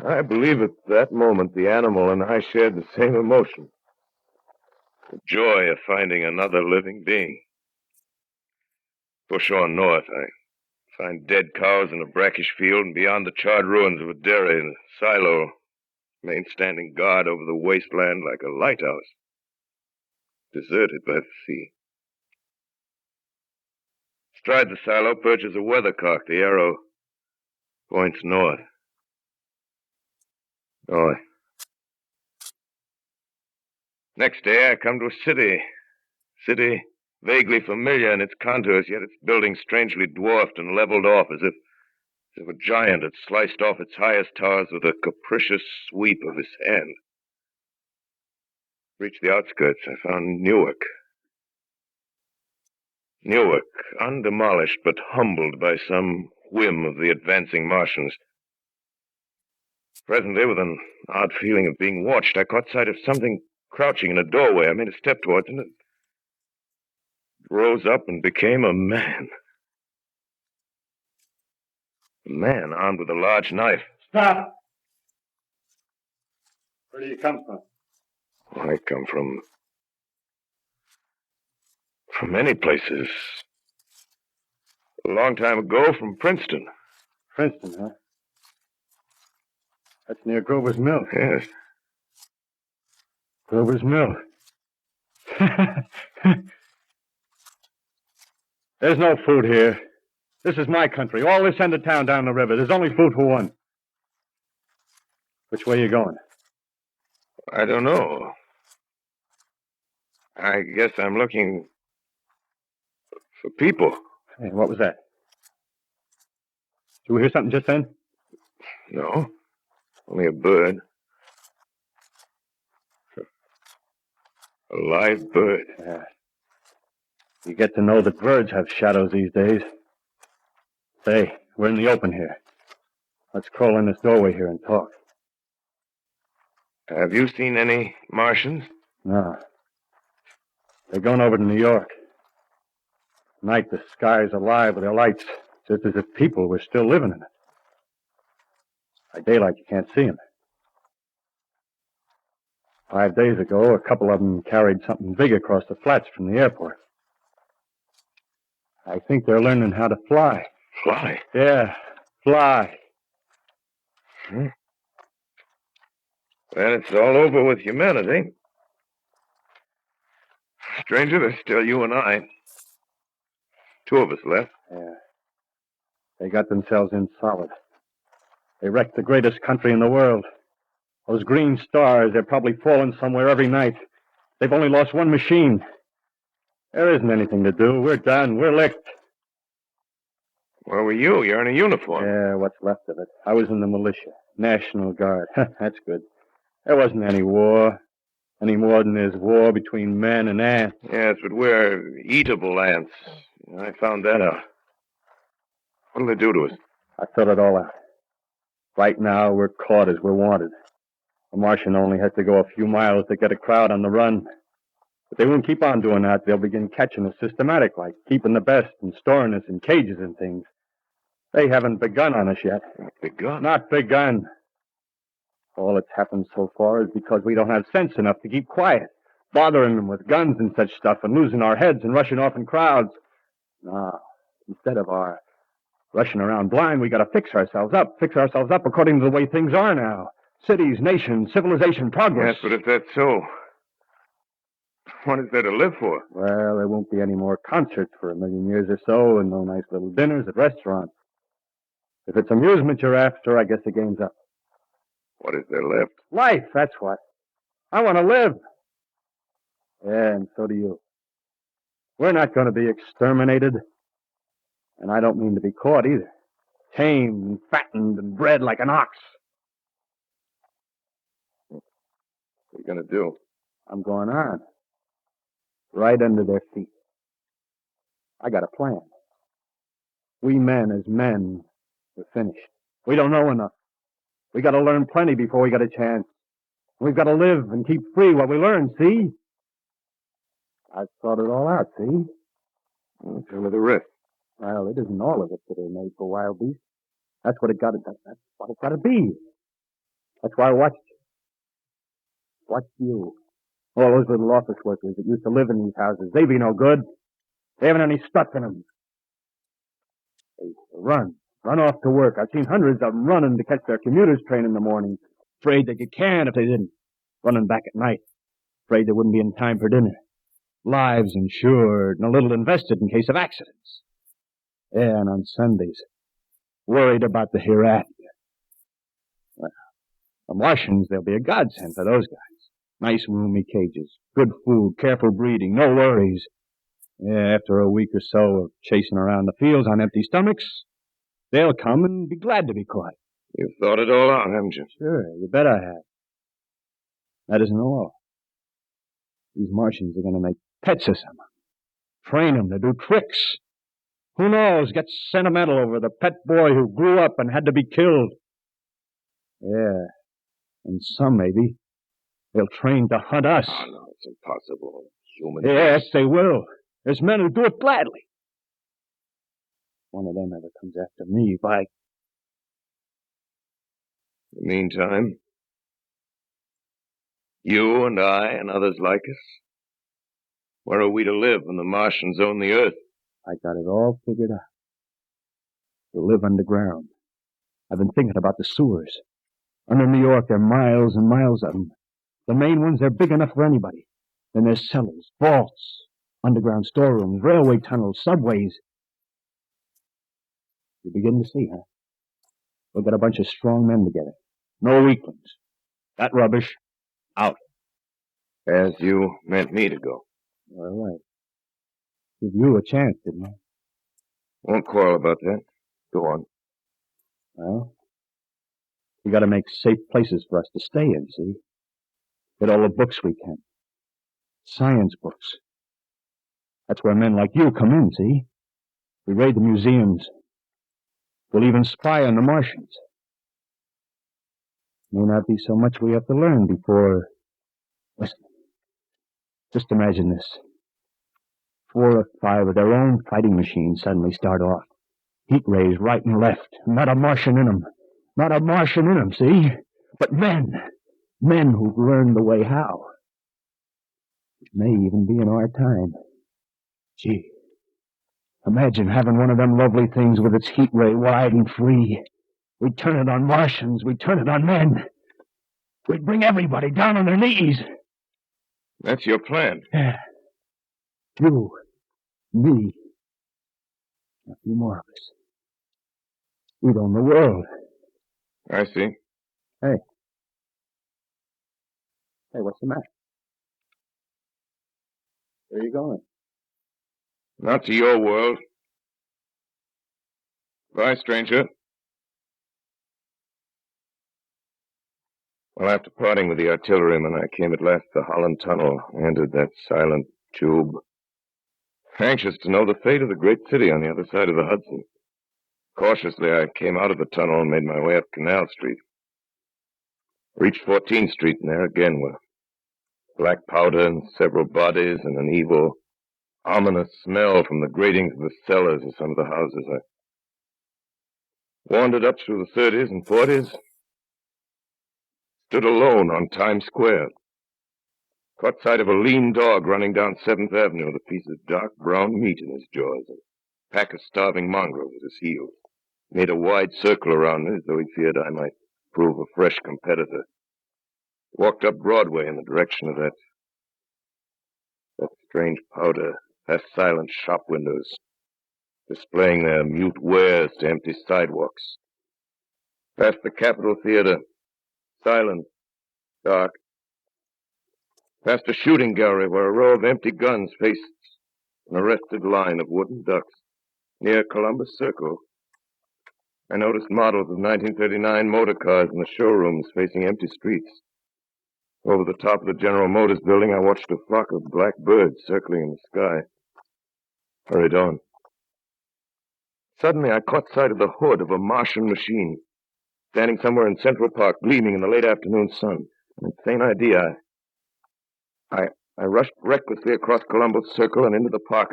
I believe at that moment the animal and I shared the same emotion. The joy of finding another living being. Push on north. I find dead cows in a brackish field, and beyond the charred ruins of a dairy and a silo, remain standing guard over the wasteland like a lighthouse, deserted by the sea. Astride the silo perches a weathercock. The arrow points north. North. Next day, I come to a city. City vaguely familiar in its contours, yet its buildings strangely dwarfed and leveled off as if a giant had sliced off its highest towers with a capricious sweep of his hand. Reached the outskirts, I found Newark. Newark, undemolished but humbled by some whim of the advancing Martians. Presently, with an odd feeling of being watched, I caught sight of something crouching in a doorway. I made a step towards it, and it rose up and became a man. A man armed with a large knife. Stop! Where do you come from? I come from many places. A long time ago, from Princeton. Princeton, huh? That's near Grover's Mill. Yes. Grover's Mill. There's no food here. This is my country. All this end of town down the river. There's only food for one. Which way are you going? I don't know. I guess I'm looking for people. Hey, what was that? Did we hear something just then? No. Only a bird. A live bird. Yeah. You get to know that birds have shadows these days. Say, we're in the open here. Let's crawl in this doorway here and talk. Have you seen any Martians? No. They're going over to New York. Night, the sky's alive with their lights, just as if people were still living in it. By daylight, you can't see them. 5 days ago, a couple of them carried something big across the flats from the airport. I think they're learning how to fly. Fly? Yeah, fly. Well, it's all over with humanity. Stranger, there's still you and I. 2 of us left. Yeah. They got themselves in solid. They wrecked the greatest country in the world. Those green stars, they're probably falling somewhere every night. They've only lost one machine. There isn't anything to do. We're done. We're licked. Where were you? You're in a uniform. Yeah, what's left of it. I was in the militia. National Guard. That's good. There wasn't any war. Any more than there's war between men and ants. Yes, but we're eatable ants. I found that out. What'll they do to us? I thought it all out. Right now, we're caught as we're wanted. The Martian only has to go a few miles to get a crowd on the run. But they won't keep on doing that. They'll begin catching us systematic, like keeping the best and storing us in cages and things. They haven't begun on us yet. Begun? Not begun. All that's happened so far is because we don't have sense enough to keep quiet, bothering them with guns and such stuff and losing our heads and rushing off in crowds. No, instead of our rushing around blind, we got to fix ourselves up according to the way things are now. Cities, nations, civilization, progress. Yes, but if that's so, what is there to live for? Well, there won't be any more concerts for 1,000,000 years or so, and no nice little dinners at restaurants. If it's amusement you're after, I guess the game's up. What is there left? Life, that's what. I want to live. Yeah, and so do you. We're not going to be exterminated. And I don't mean to be caught either. Tamed and fattened and bred like an ox. What are you going to do? I'm going on. Right under their feet. I got a plan. We men as men, we're finished. We don't know enough. We got to learn plenty before we got a chance. We've got to live and keep free while we learn, see? I've thought it all out, see? Well, tell me the rest. Well, it isn't all of it that are made for wild beasts. That's what it got to. That's what it got to be. That's why I watched you. Watched you. All those little office workers that used to live in these houses. They be no good. They haven't any stuff in them. They run off to work. I've seen hundreds of them running to catch their commuter's train in the morning. Afraid they'd get canned if they didn't. Running back at night. Afraid they wouldn't be in time for dinner. Lives insured and a little invested in case of accidents. Yeah, and on Sundays, worried about the hereafter. Well, the Martians, they'll be a godsend for those guys. Nice roomy cages, good food, careful breeding, no worries. Yeah, after a week or so of chasing around the fields on empty stomachs, they'll come and be glad to be caught. You've thought it all out, haven't you? Sure, you bet I have. That isn't all. These Martians are going to make pets of some. Train them to do tricks. Who knows, get sentimental over the pet boy who grew up and had to be killed. Yeah, and some maybe, they'll train to hunt us. Oh, no, it's impossible. Human. Yes, they will. There's men who do it gladly. One of them ever comes after me, by... In the meantime, you and I and others like us, where are we to live when the Martians own the Earth? I got it all figured out. We'll live underground. I've been thinking about the sewers. Under New York, there are miles and miles of them. The main ones, they're big enough for anybody. Then there's cellars, vaults, underground storerooms, railway tunnels, subways. You begin to see, huh? We'll get a bunch of strong men together. No weaklings. That rubbish, out. As you meant me to go. All right. Give you a chance, didn't I? Won't quarrel about that. Go on. Well, we got to make safe places for us to stay in, see? Get all the books we can. Science books. That's where men like you come in, see? We raid the museums. We'll even spy on the Martians. May not be so much we have to learn before... Listen. Just imagine this. 4 or 5 of their own fighting machines suddenly start off. Heat rays right and left. Not a Martian in them. Not a Martian in them, see? But men. Men who've learned the way how. It may even be in our time. Gee. Imagine having one of them lovely things with its heat ray wide and free. We'd turn it on Martians. We'd turn it on men. We'd bring everybody down on their knees. That's your plan. Yeah. You. Me. A few more of us. We'd own the world. I see. Hey. Hey, what's the matter? Where are you going? Not to your world. Bye, stranger. Well, after parting with the artilleryman, I came at last to the Holland Tunnel, entered that silent tube. Anxious to know the fate of the great city on the other side of the Hudson. Cautiously, I came out of the tunnel and made my way up Canal Street. Reached 14th Street, and there again were black powder and several bodies and an evil, ominous smell from the gratings of the cellars of some of the houses. I wandered up through the 30s and 40s, stood alone on Times Square, caught sight of a lean dog running down 7th Avenue with a piece of dark brown meat in his jaws and a pack of starving mongrels at his heels. Made a wide circle around me as though he feared I might prove a fresh competitor. Walked up Broadway in the direction of that strange powder, past silent shop windows, displaying their mute wares to empty sidewalks. Past the Capitol Theater, silent, dark. Past a shooting gallery where a row of empty guns faced an arrested line of wooden ducks. Near Columbus Circle, I noticed models of 1939 motor cars in the showrooms facing empty streets. Over the top of the General Motors building, I watched a flock of black birds circling in the sky. Hurried on. Suddenly, I caught sight of the hood of a Martian machine, standing somewhere in Central Park, gleaming in the late afternoon sun. An insane idea. I rushed recklessly across Columbus Circle and into the park.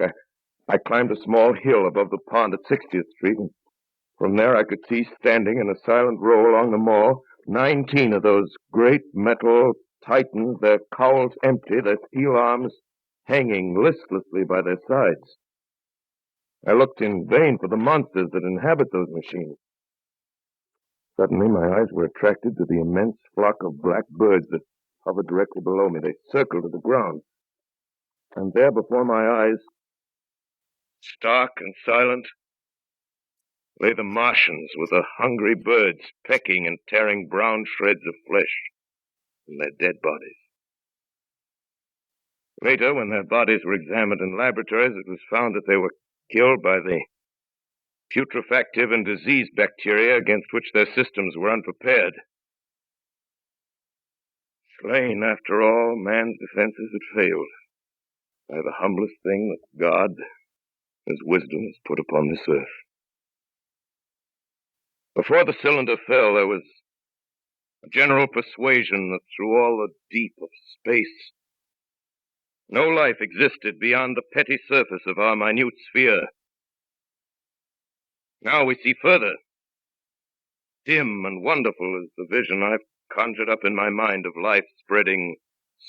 I climbed a small hill above the pond at 60th Street, and from there I could see, standing in a silent row along the mall, 19 of those great metal Titans, their cowls empty, their steel arms hanging listlessly by their sides. I looked in vain for the monsters that inhabit those machines. Suddenly, my eyes were attracted to the immense flock of black birds that hovered directly below me. They circled to the ground. And there before my eyes, stark and silent, lay the Martians with the hungry birds pecking and tearing brown shreds of flesh from their dead bodies. Later, when their bodies were examined in laboratories, it was found that they were killed by the putrefactive and disease bacteria against which their systems were unprepared. Slain, after all, man's defenses had failed by the humblest thing that God, His wisdom, has put upon this earth. Before the cylinder fell, there was a general persuasion that through all the deep of space, no life existed beyond the petty surface of our minute sphere. Now we see further. Dim and wonderful is the vision I've conjured up in my mind of life spreading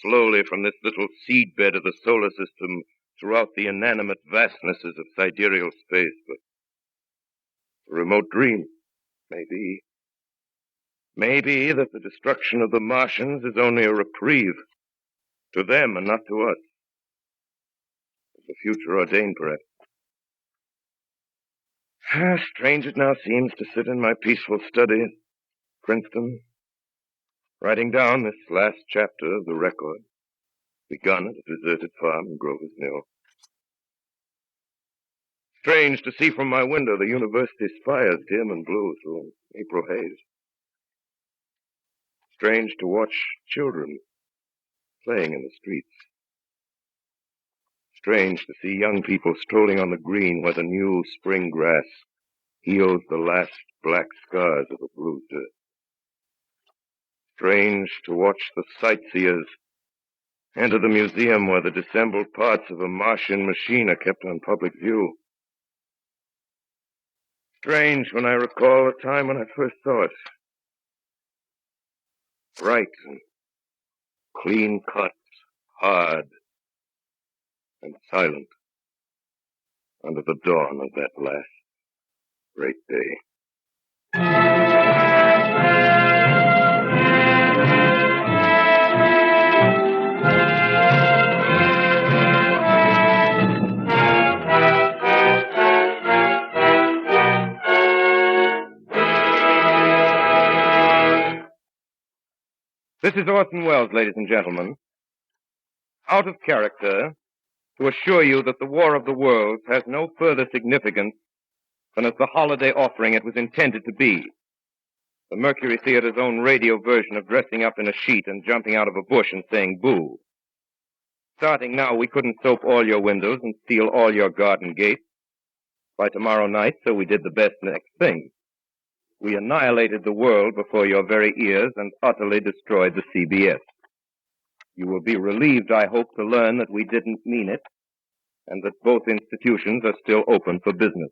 slowly from this little seedbed of the solar system throughout the inanimate vastnesses of sidereal space. But a remote dream, maybe. Maybe that the destruction of the Martians is only a reprieve to them and not to us. The future ordained, perhaps. Strange it now seems to sit in my peaceful study at Princeton, writing down this last chapter of the record, begun at a deserted farm in Grover's Mill. Strange to see from my window the university spires dim and blue through an April haze. Strange to watch children playing in the streets. Strange to see young people strolling on the green where the new spring grass heals the last black scars of a bruised earth. Strange to watch the sightseers enter the museum where the dissembled parts of a Martian machine are kept on public view. Strange when I recall the time when I first saw it. Bright and clean cut, hard and silent under the dawn of that last great day. This is Orson Welles, ladies and gentlemen, out of character, to assure you that the War of the Worlds has no further significance than as the holiday offering it was intended to be. The Mercury Theater's own radio version of dressing up in a sheet and jumping out of a bush and saying boo. Starting now, we couldn't soap all your windows and seal all your garden gates by tomorrow night, so we did the best next thing. We annihilated the world before your very ears and utterly destroyed the CBS. You will be relieved, I hope, to learn that we didn't mean it, and that both institutions are still open for business.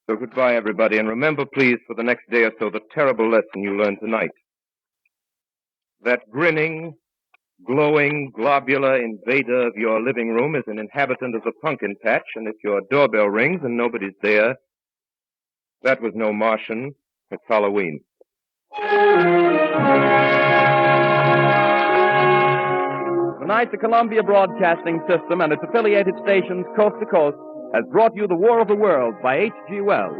So goodbye, everybody, and remember, please, for the next day or so, the terrible lesson you learned tonight. That grinning, glowing, globular invader of your living room is an inhabitant of the pumpkin patch, and if your doorbell rings and nobody's there, that was no Martian, it's Halloween. Tonight, the Columbia Broadcasting System and its affiliated stations coast to coast has brought you The War of the Worlds by H.G. Wells,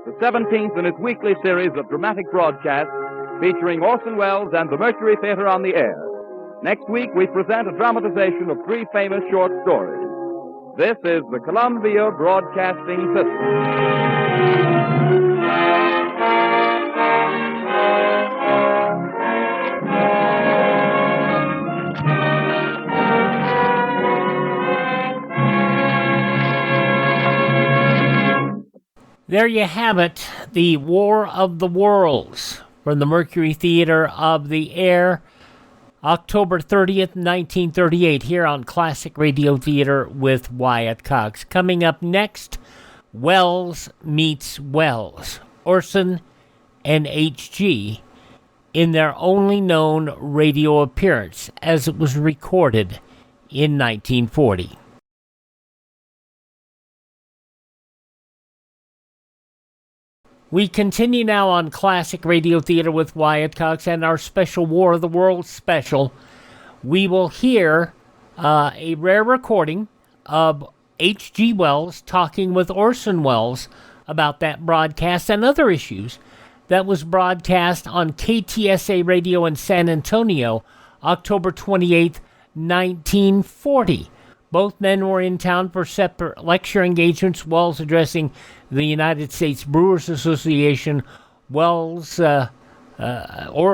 the 17th in its weekly series of dramatic broadcasts featuring Orson Welles and the Mercury Theater on the air. Next week, we present a dramatization of 3 famous short stories. This is the Columbia Broadcasting System. There you have it, the War of the Worlds from the Mercury Theater of the Air, October 30th, 1938, here on Classic Radio Theater with Wyatt Cox. Coming up next, Wells meets Wells, Orson and H.G. in their only known radio appearance, as it was recorded in 1940. We continue now on Classic Radio Theater with Wyatt Cox and our special War of the Worlds special. We will hear a rare recording of H.G. Wells talking with Orson Welles about that broadcast and other issues that was broadcast on KTSA Radio in San Antonio, October 28th, 1940. Both men were in town for separate lecture engagements, Wells addressing the United States Brewers Association, Wells, or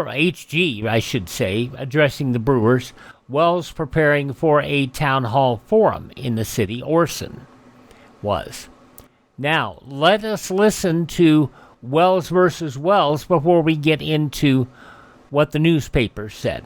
H.G., I should say, addressing the Brewers, Wells preparing for a town hall forum in the city. Orson was. Now, let us listen to Wells versus Wells before we get into what the newspapers said.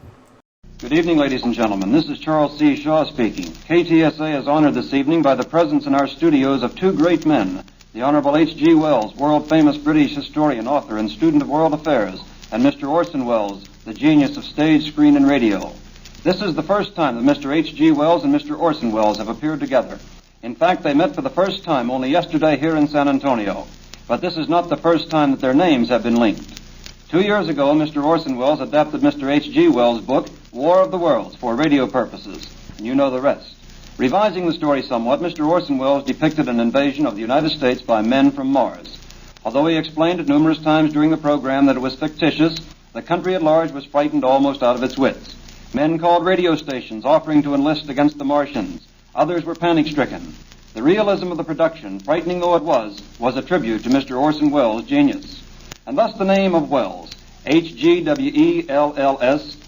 Good evening, ladies and gentlemen. This is Charles C. Shaw speaking. KTSA is honored this evening by the presence in our studios of two great men, the Honorable H.G. Wells, world-famous British historian, author, and student of world affairs, and Mr. Orson Welles, the genius of stage, screen, and radio. This is the first time that Mr. H.G. Wells and Mr. Orson Welles have appeared together. In fact, they met for the first time only yesterday here in San Antonio. But this is not the first time that their names have been linked. 2 years ago, Mr. Orson Welles adapted Mr. H.G. Wells' book, War of the Worlds, for radio purposes, and you know the rest. Revising the story somewhat, Mr. Orson Welles depicted an invasion of the United States by men from Mars. Although he explained it numerous times during the program that it was fictitious, the country at large was frightened almost out of its wits. Men called radio stations offering to enlist against the Martians. Others were panic-stricken. The realism of the production, frightening though it was a tribute to Mr. Orson Welles' genius. And thus the name of Wells, H-G-W-E-L-L-S,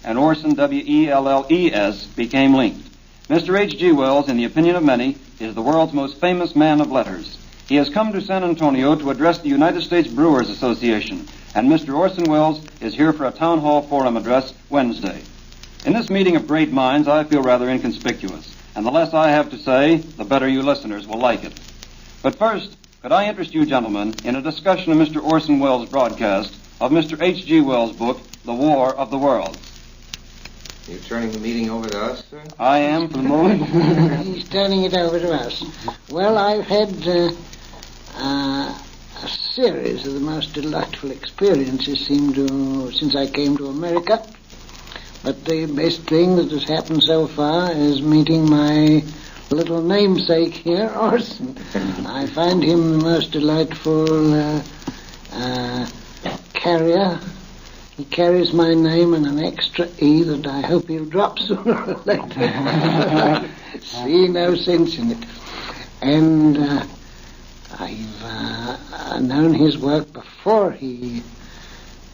and Orson, W-E-L-L-E-S, became linked. Mr. H.G. Wells, in the opinion of many, is the world's most famous man of letters. He has come to San Antonio to address the United States Brewers Association, and Mr. Orson Welles is here for a town hall forum address Wednesday. In this meeting of great minds, I feel rather inconspicuous, and the less I have to say, the better you listeners will like it. But first, could I interest you gentlemen in a discussion of Mr. Orson Welles' broadcast of Mr. H.G. Wells' book, The War of the Worlds. You're turning the meeting over to us, sir? I am, for the moment. He's turning it over to us. Well, I've had a series of the most delightful experiences since I came to America. But the best thing that has happened so far is meeting my little namesake here, Orson. I find him the most delightful carrier. He carries my name and an extra E that I hope he'll drop sooner or later. See no sense in it. And I've known his work before he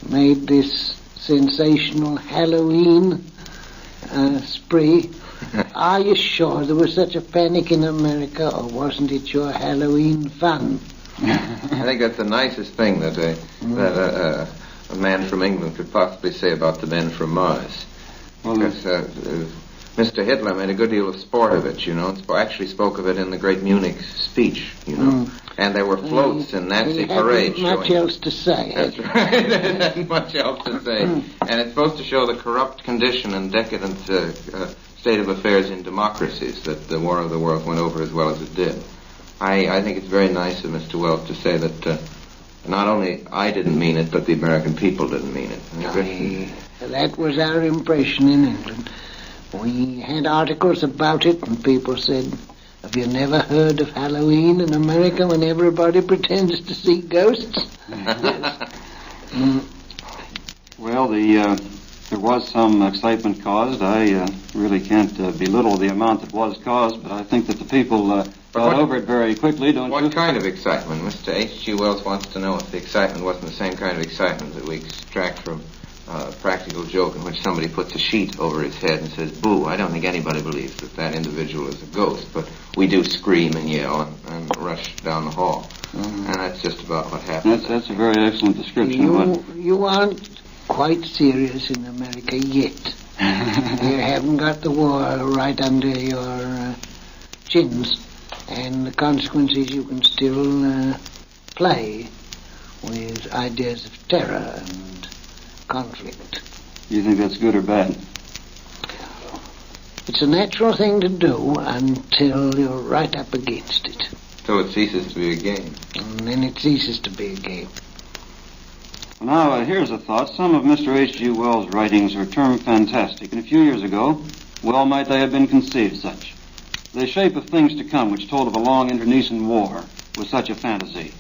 made this sensational Halloween spree. Are you sure there was such a panic in America, or wasn't it your Halloween fun? I think that's the nicest thing that a man from England could possibly say about the men from Mars. Because Mr. Hitler made a good deal of sport of it, you know, and actually spoke of it in the great Munich speech, you know. And there were floats in Nazi parades. Much else to say. That's right. There hadn't much else to say. And it's supposed to show the corrupt condition and decadent state of affairs in democracies that the War of the Worlds went over as well as it did. I think it's very nice of Mr. Wells to say that not only I didn't mean it, but the American people didn't mean it. That was our impression in England. We had articles about it, and people said, have you never heard of Halloween in America when everybody pretends to see ghosts? Well, there was some excitement caused. I really can't belittle the amount that was caused, but I think that the people got over it very quickly, don't you? What kind of excitement? Mr. H.G. Wells wants to know if the excitement wasn't the same kind of excitement that we extract from a practical joke in which somebody puts a sheet over his head and says, boo. I don't think anybody believes that individual is a ghost, but we do scream and yell and rush down the hall. And that's just about what happens. That's a very excellent description. You aren't quite serious in America yet. You haven't got the war right under your chins, and the consequences you can still play with ideas of terror and conflict. You think that's good or bad? It's a natural thing to do until you're right up against it. So it ceases to be a game. And then it ceases to be a game. Now, here's a thought. Some of Mr. H.G. Wells' writings are termed fantastic, and a few years ago, well might they have been conceived such. The Shape of Things to Come, which told of a long internecine war, was such a fantasy.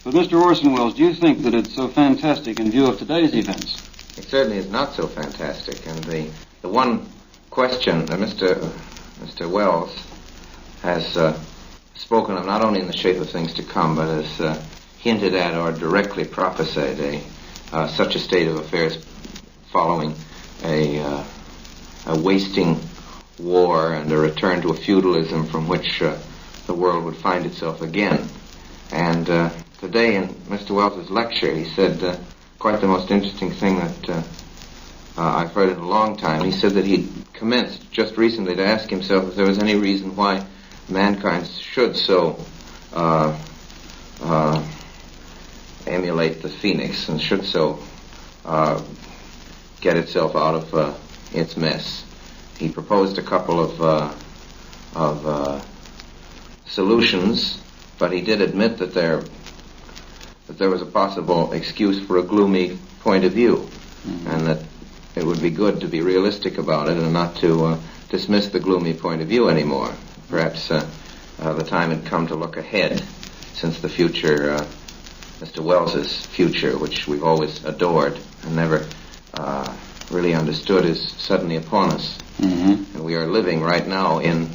But, Mr. Orson Welles, do you think that it's so fantastic in view of today's events? It certainly is not so fantastic, and the one question that Mr. Wells has spoken of, not only in The Shape of Things to Come, but has hinted at or directly prophesied such a state of affairs following a wasting war and a return to a feudalism from which the world would find itself again. And today in Mr. Wells's lecture, he said quite the most interesting thing that I've heard in a long time. He said that he'd commenced just recently to ask himself if there was any reason why mankind should so emulate the phoenix and should so get itself out of its mess. He proposed a couple of solutions, but he did admit that there was a possible excuse for a gloomy point of view, and that it would be good to be realistic about it and not to dismiss the gloomy point of view anymore. Perhaps the time had come to look ahead, since the future, Mr. Wells's future, which we've always adored and never really understood, is suddenly upon us. Mm-hmm. And we are living right now in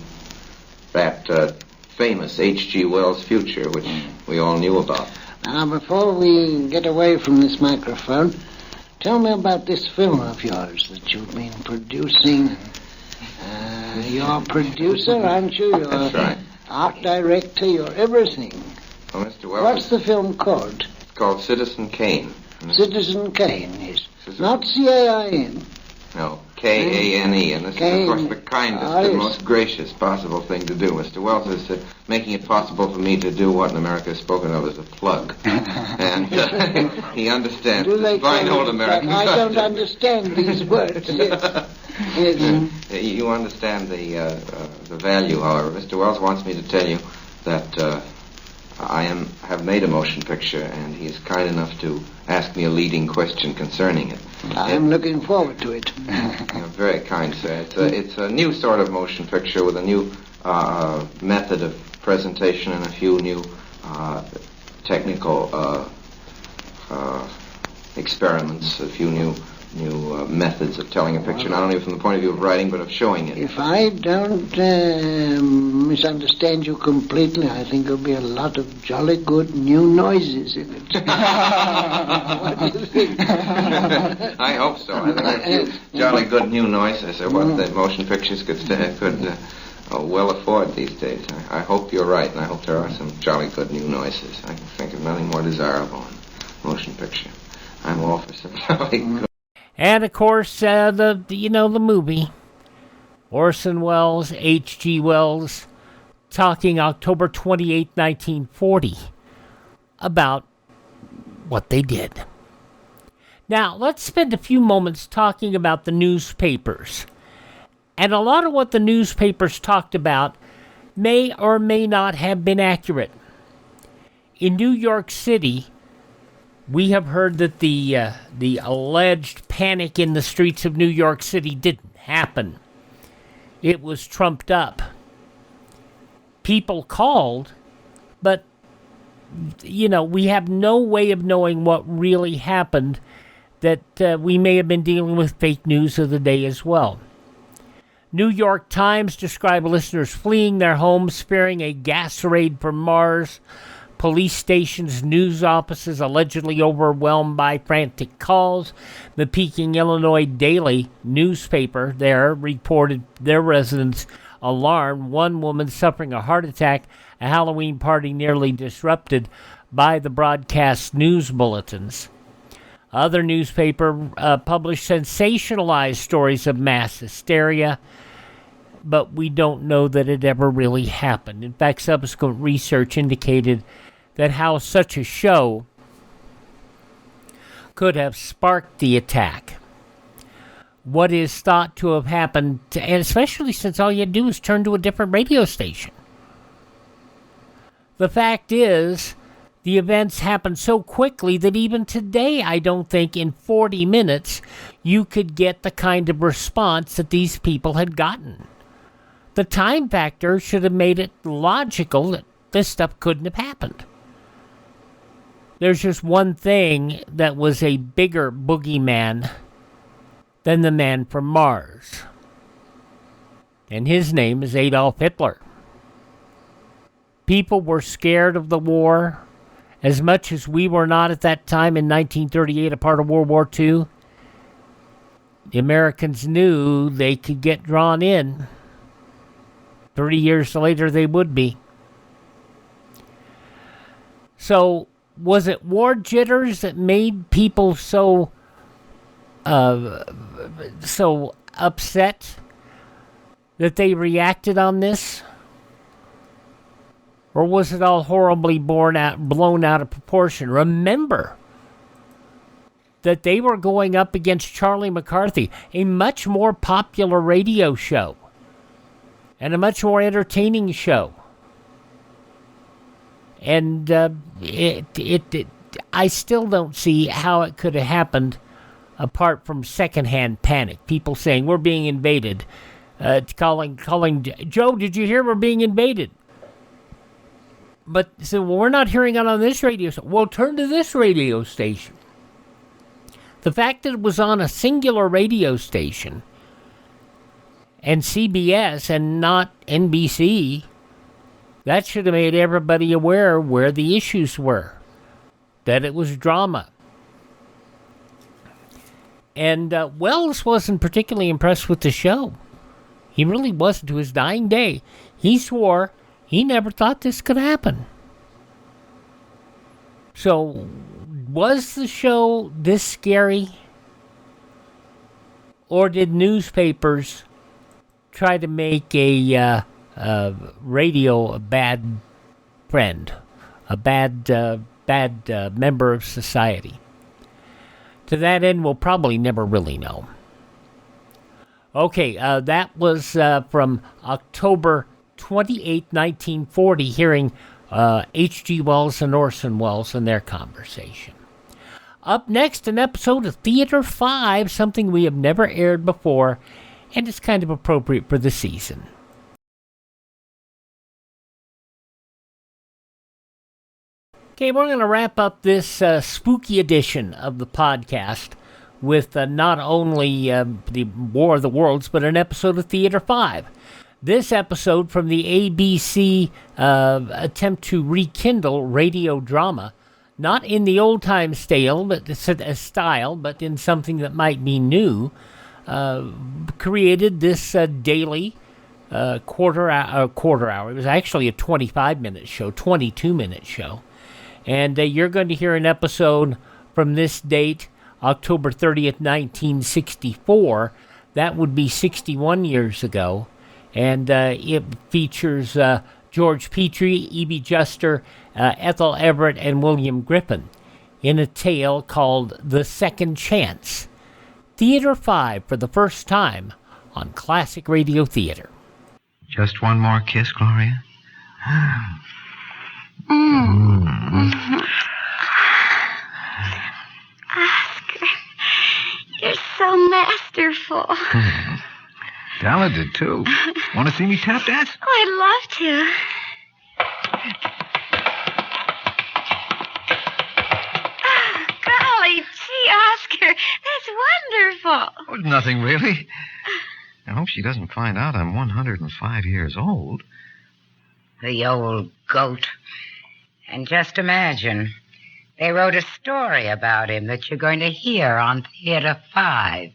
that famous H.G. Wells future, which we all knew about. Now, before we get away from this microphone, tell me about this film of yours that you've been producing. You're a producer, aren't you? You're That's right. Art director, you're everything. Well, Mr. Wells, What's the film called? It's called Citizen Kane. Citizen Kane, yes. Not C-A-I-N. No, K-A-N-E, and this is, of course, the kindest and most gracious possible thing to do. Mr. Wells is making it possible for me to do what in America is spoken of as a plug. And he understands. This fine old American. I don't understand these words. Yes. Yes. You understand the value, however. Mr. Wells wants me to tell you that I have made a motion picture, and he is kind enough to ask me a leading question concerning it. I'm looking forward to it. You're very kind, sir. It's a new sort of motion picture with a new method of presentation and a few new technical experiments, a few new methods of telling a picture, not only from the point of view of writing, but of showing it. If I don't misunderstand you completely, I think there'll be a lot of jolly good new noises in it. What do you think? I hope so. I think a few jolly good new noises are what the motion pictures could well afford these days. I hope you're right, and I hope there are some jolly good new noises. I can think of nothing more desirable in motion picture. I'm all for some jolly good. And, of course, the movie, Orson Welles, H.G. Wells, talking October 28, 1940, about what they did. Now, let's spend a few moments talking about the newspapers. And a lot of what the newspapers talked about may or may not have been accurate. In New York City, we have heard that the alleged panic in the streets of New York City didn't happen. It was trumped up. People called, but, we have no way of knowing what really happened, that we may have been dealing with fake news of the day as well. New York Times described listeners fleeing their homes, fearing a gas raid from Mars. Police stations, news offices allegedly overwhelmed by frantic calls. The Peking, Illinois Daily newspaper there reported their residents alarmed. One woman suffering a heart attack, a Halloween party nearly disrupted by the broadcast news bulletins. Other newspaper published sensationalized stories of mass hysteria, but we don't know that it ever really happened. In fact, subsequent research indicated that how such a show could have sparked the attack. What is thought to have happened, and especially since all you had to do is turn to a different radio station. The fact is, the the events happened so quickly that even today, I don't think in 40 minutes you could get the kind of response that these people had gotten. The time factor should have made it logical that this stuff couldn't have happened. There's just one thing that was a bigger boogeyman than the man from Mars. And his name is Adolf Hitler. People were scared of the war as much as we were not at that time in 1938, a part of World War II. The Americans knew they could get drawn in. 30 years later, they would be. So, was it war jitters that made people so upset that they reacted on this? Or was it all horribly blown out of proportion? Remember that they were going up against Charlie McCarthy, a much more popular radio show and a much more entertaining show. And I still don't see how it could have happened apart from secondhand panic. People saying, we're being invaded. Calling, Joe, did you hear we're being invaded? But so we're not hearing it on this radio station. Well, turn to this radio station. The fact that it was on a singular radio station and CBS and not NBC, that should have made everybody aware where the issues were, that it was drama. And Wells wasn't particularly impressed with the show. He really wasn't. To his dying day, he swore he never thought this could happen. So, was the show this scary? Or did newspapers try to make a radio a bad friend, a bad member of society? To that end, we'll probably never really know. Okay, that was from October 28, 1940, hearing H.G. Wells and Orson Welles and their conversation. Up next, an episode of Theater 5, something we have never aired before, and it's kind of appropriate for the season. Okay, we're going to wrap up this spooky edition of the podcast with not only the War of the Worlds, but an episode of Theater 5. This episode from the ABC attempt to rekindle radio drama, not in the old-time style, but in something that might be new, created this daily quarter hour. It was actually a 25-minute show, 22-minute show. And you're going to hear an episode from this date, October 30th, 1964. That would be 61 years ago. And it features George Petrie, E.B. Juster, Ethel Everett, and William Griffin in a tale called The Second Chance. Theater 5 for the first time on Classic Radio Theater. Just one more kiss, Gloria? Oscar, you're so masterful. Talented, too. Want to see me tap dance? Oh, I'd love to. Oh, golly gee, Oscar, that's wonderful. Oh, nothing, really. I hope she doesn't find out I'm 105 years old. The old goat. And just imagine, they wrote a story about him that you're going to hear on Theater 5.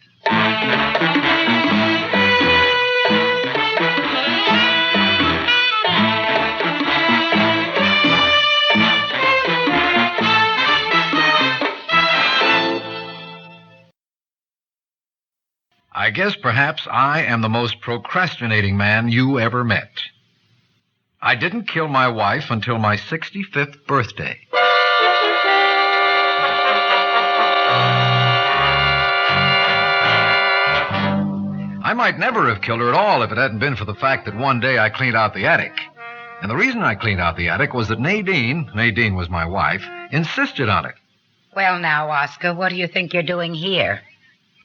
I guess perhaps I am the most procrastinating man you ever met. I didn't kill my wife until my 65th birthday. I might never have killed her at all if it hadn't been for the fact that one day I cleaned out the attic. And the reason I cleaned out the attic was that Nadine was my wife, insisted on it. Well, now, Oscar, what do you think you're doing here?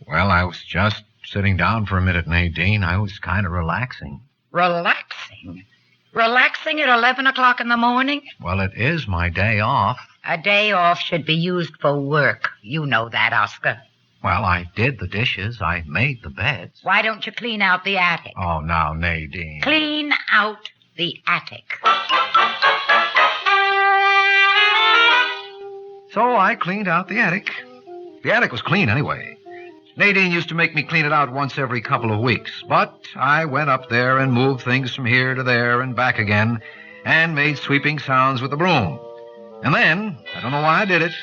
Well, I was just sitting down for a minute, Nadine. I was kind of relaxing. Relaxing? Relaxing at 11 o'clock in the morning? Well, it is my day off. A day off should be used for work. You know that, Oscar. Well, I did the dishes. I made the beds. Why don't you clean out the attic? Oh, now, Nadine. Clean out the attic. So I cleaned out the attic. The attic was clean anyway. Nadine used to make me clean it out once every couple of weeks, but I went up there and moved things from here to there and back again and made sweeping sounds with the broom. And then, I don't know why I did it,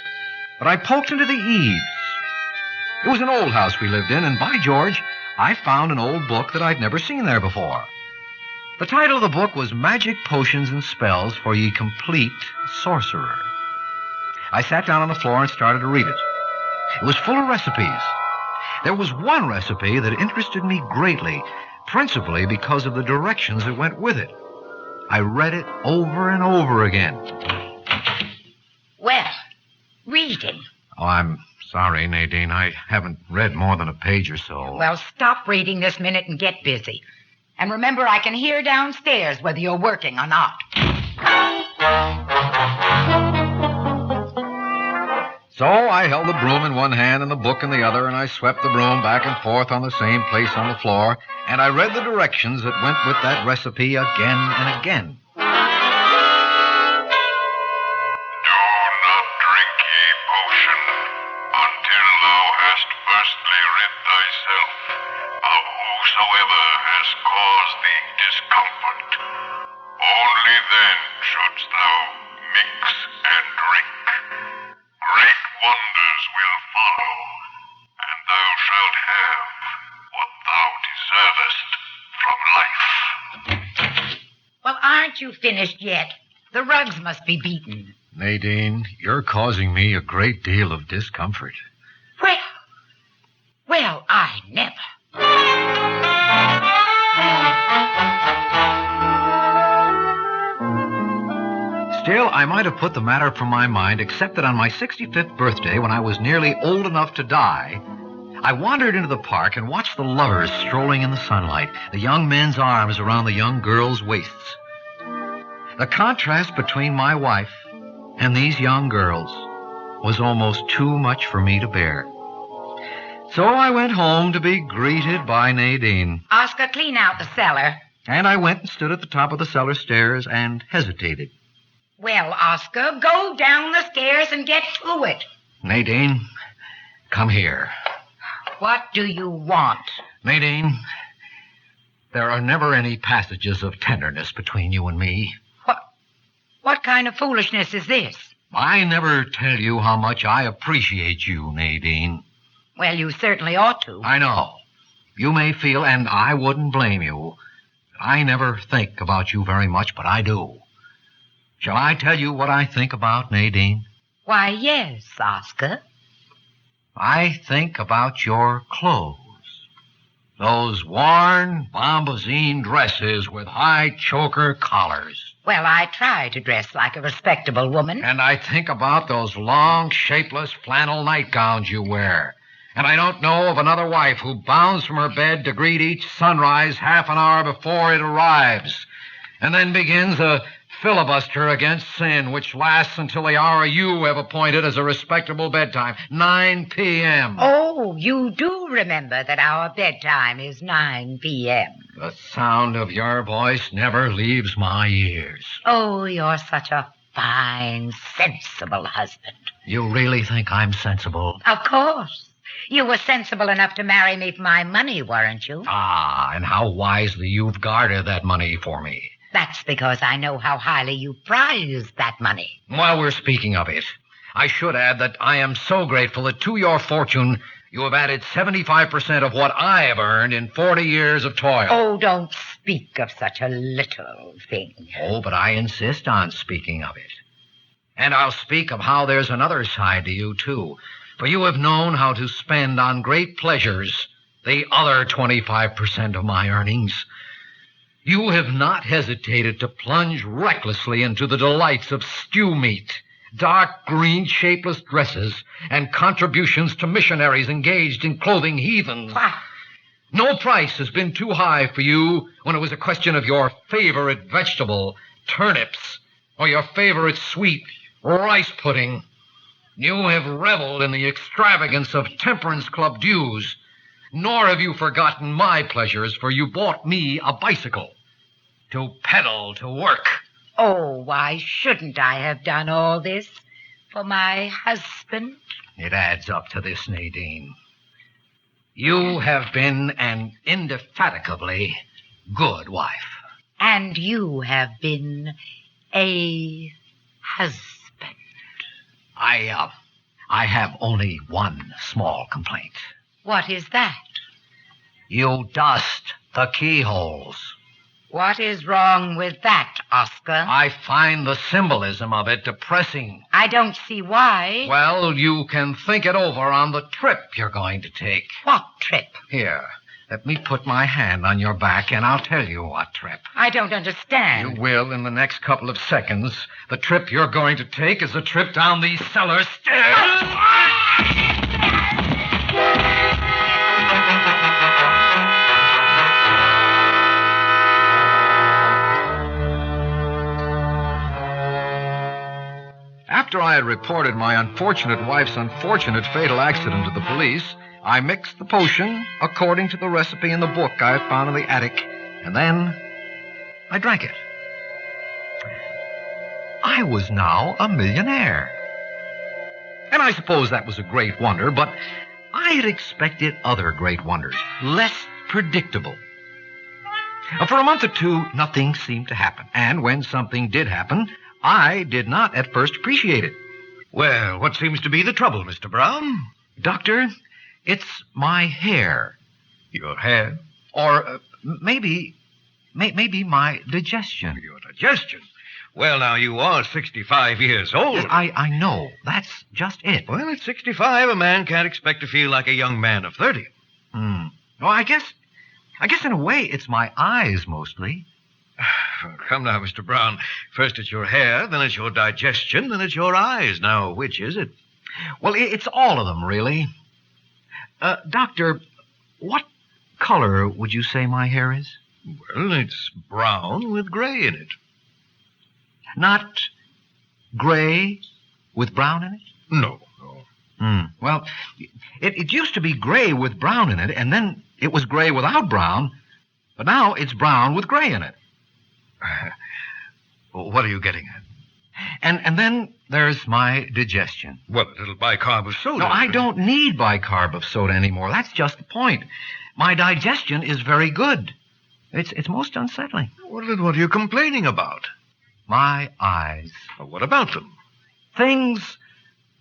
but I poked into the eaves. It was an old house we lived in, and by George, I found an old book that I'd never seen there before. The title of the book was Magic Potions and Spells for Ye Complete Sorcerer. I sat down on the floor and started to read it. It was full of recipes. There was one recipe that interested me greatly, principally because of the directions that went with it. I read it over and over again. Well, reading. Oh, I'm sorry, Nadine. I haven't read more than a page or so. Well, stop reading this minute and get busy. And remember, I can hear downstairs whether you're working or not. So I held the broom in one hand and the book in the other, and I swept the broom back and forth on the same place on the floor, and I read the directions that went with that recipe again and again. You finished yet. The rugs must be beaten. Nadine, you're causing me a great deal of discomfort. Well, I never. Still, I might have put the matter from my mind, except that on my 65th birthday, when I was nearly old enough to die, I wandered into the park and watched the lovers strolling in the sunlight, the young men's arms around the young girls' waists. The contrast between my wife and these young girls was almost too much for me to bear. So I went home to be greeted by Nadine. Oscar, clean out the cellar. And I went and stood at the top of the cellar stairs and hesitated. Well, Oscar, go down the stairs and get to it. Nadine, come here. What do you want? Nadine, there are never any passages of tenderness between you and me. What kind of foolishness is this? I never tell you how much I appreciate you, Nadine. Well, you certainly ought to. I know. You may feel, and I wouldn't blame you, that I never think about you very much, but I do. Shall I tell you what I think about, Nadine? Why, yes, Oscar. I think about your clothes. Those worn bombazine dresses with high choker collars. Well, I try to dress like a respectable woman. And I think about those long, shapeless flannel nightgowns you wear. And I don't know of another wife who bounds from her bed to greet each sunrise half an hour before it arrives, and then begins a filibuster against sin, which lasts until the hour you have appointed as a respectable bedtime, 9 p.m. Oh, you do remember that our bedtime is 9 p.m. The sound of your voice never leaves my ears. Oh, you're such a fine, sensible husband. You really think I'm sensible? Of course. You were sensible enough to marry me for my money, weren't you? Ah, and how wisely you've guarded that money for me. That's because I know how highly you prize that money. While we're speaking of it, I should add that I am so grateful that to your fortune you have added 75% of what I have earned in 40 years of toil. Oh, don't speak of such a little thing. Oh, but I insist on speaking of it. And I'll speak of how there's another side to you, too. For you have known how to spend on great pleasures the other 25% of my earnings. You have not hesitated to plunge recklessly into the delights of stew meat, dark green shapeless dresses, and contributions to missionaries engaged in clothing heathens. No price has been too high for you when it was a question of your favorite vegetable, turnips, or your favorite sweet, rice pudding. You have reveled in the extravagance of temperance club dues, nor have you forgotten my pleasures, for you bought me a bicycle to pedal to work. Oh, why shouldn't I have done all this for my husband? It adds up to this, Nadine. You have been an indefatigably good wife. And you have been a husband. I have only one small complaint. What is that? You dust the keyholes. What is wrong with that, Oscar? I find the symbolism of it depressing. I don't see why. Well, you can think it over on the trip you're going to take. What trip? Here, let me put my hand on your back and I'll tell you what trip. I don't understand. You will in the next couple of seconds. The trip you're going to take is a trip down these cellar stairs. After I had reported my unfortunate wife's unfortunate fatal accident to the police, I mixed the potion according to the recipe in the book I had found in the attic, and then I drank it. I was now a millionaire. And I suppose that was a great wonder, but I had expected other great wonders, less predictable. For a month or two, nothing seemed to happen, and when something did happen, I did not at first appreciate it. Well, what seems to be the trouble, Mr. Brown? Doctor, it's my hair. Your hair? Or maybe my digestion. Your digestion? Well, now, you are 65 years old. Yes, I know. That's just it. Well, at 65, a man can't expect to feel like a young man of 30. Well, I guess in a way it's my eyes mostly. Come now, Mr. Brown. First it's your hair, then it's your digestion, then it's your eyes. Now, which is it? Well, it's all of them, really. Doctor, what color would you say my hair is? Well, it's brown with gray in it. Not gray with brown in it? No. Well, it used to be gray with brown in it, and then it was gray without brown, but now it's brown with gray in it. What are you getting at? And then there's my digestion. Well, a little bicarb of soda. No, I don't need bicarb of soda anymore. That's just the point. My digestion is very good. It's most unsettling. Well, then what are you complaining about? My eyes. Well, what about them? Things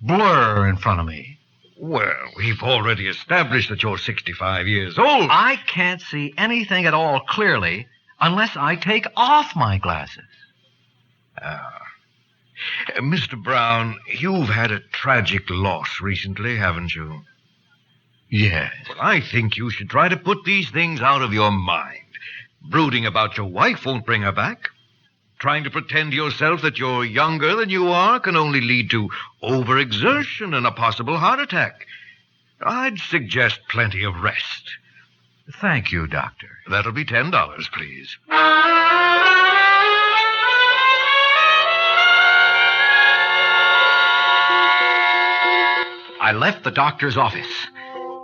blur in front of me. Well, we've already established that you're 65 years old. I can't see anything at all clearly unless I take off my glasses. Mr. Brown, you've had a tragic loss recently, haven't you? Yes. Well, I think you should try to put these things out of your mind. Brooding about your wife won't bring her back. Trying to pretend to yourself that you're younger than you are can only lead to overexertion and a possible heart attack. I'd suggest plenty of rest. Thank you, Doctor. That'll be $10, please. I left the doctor's office,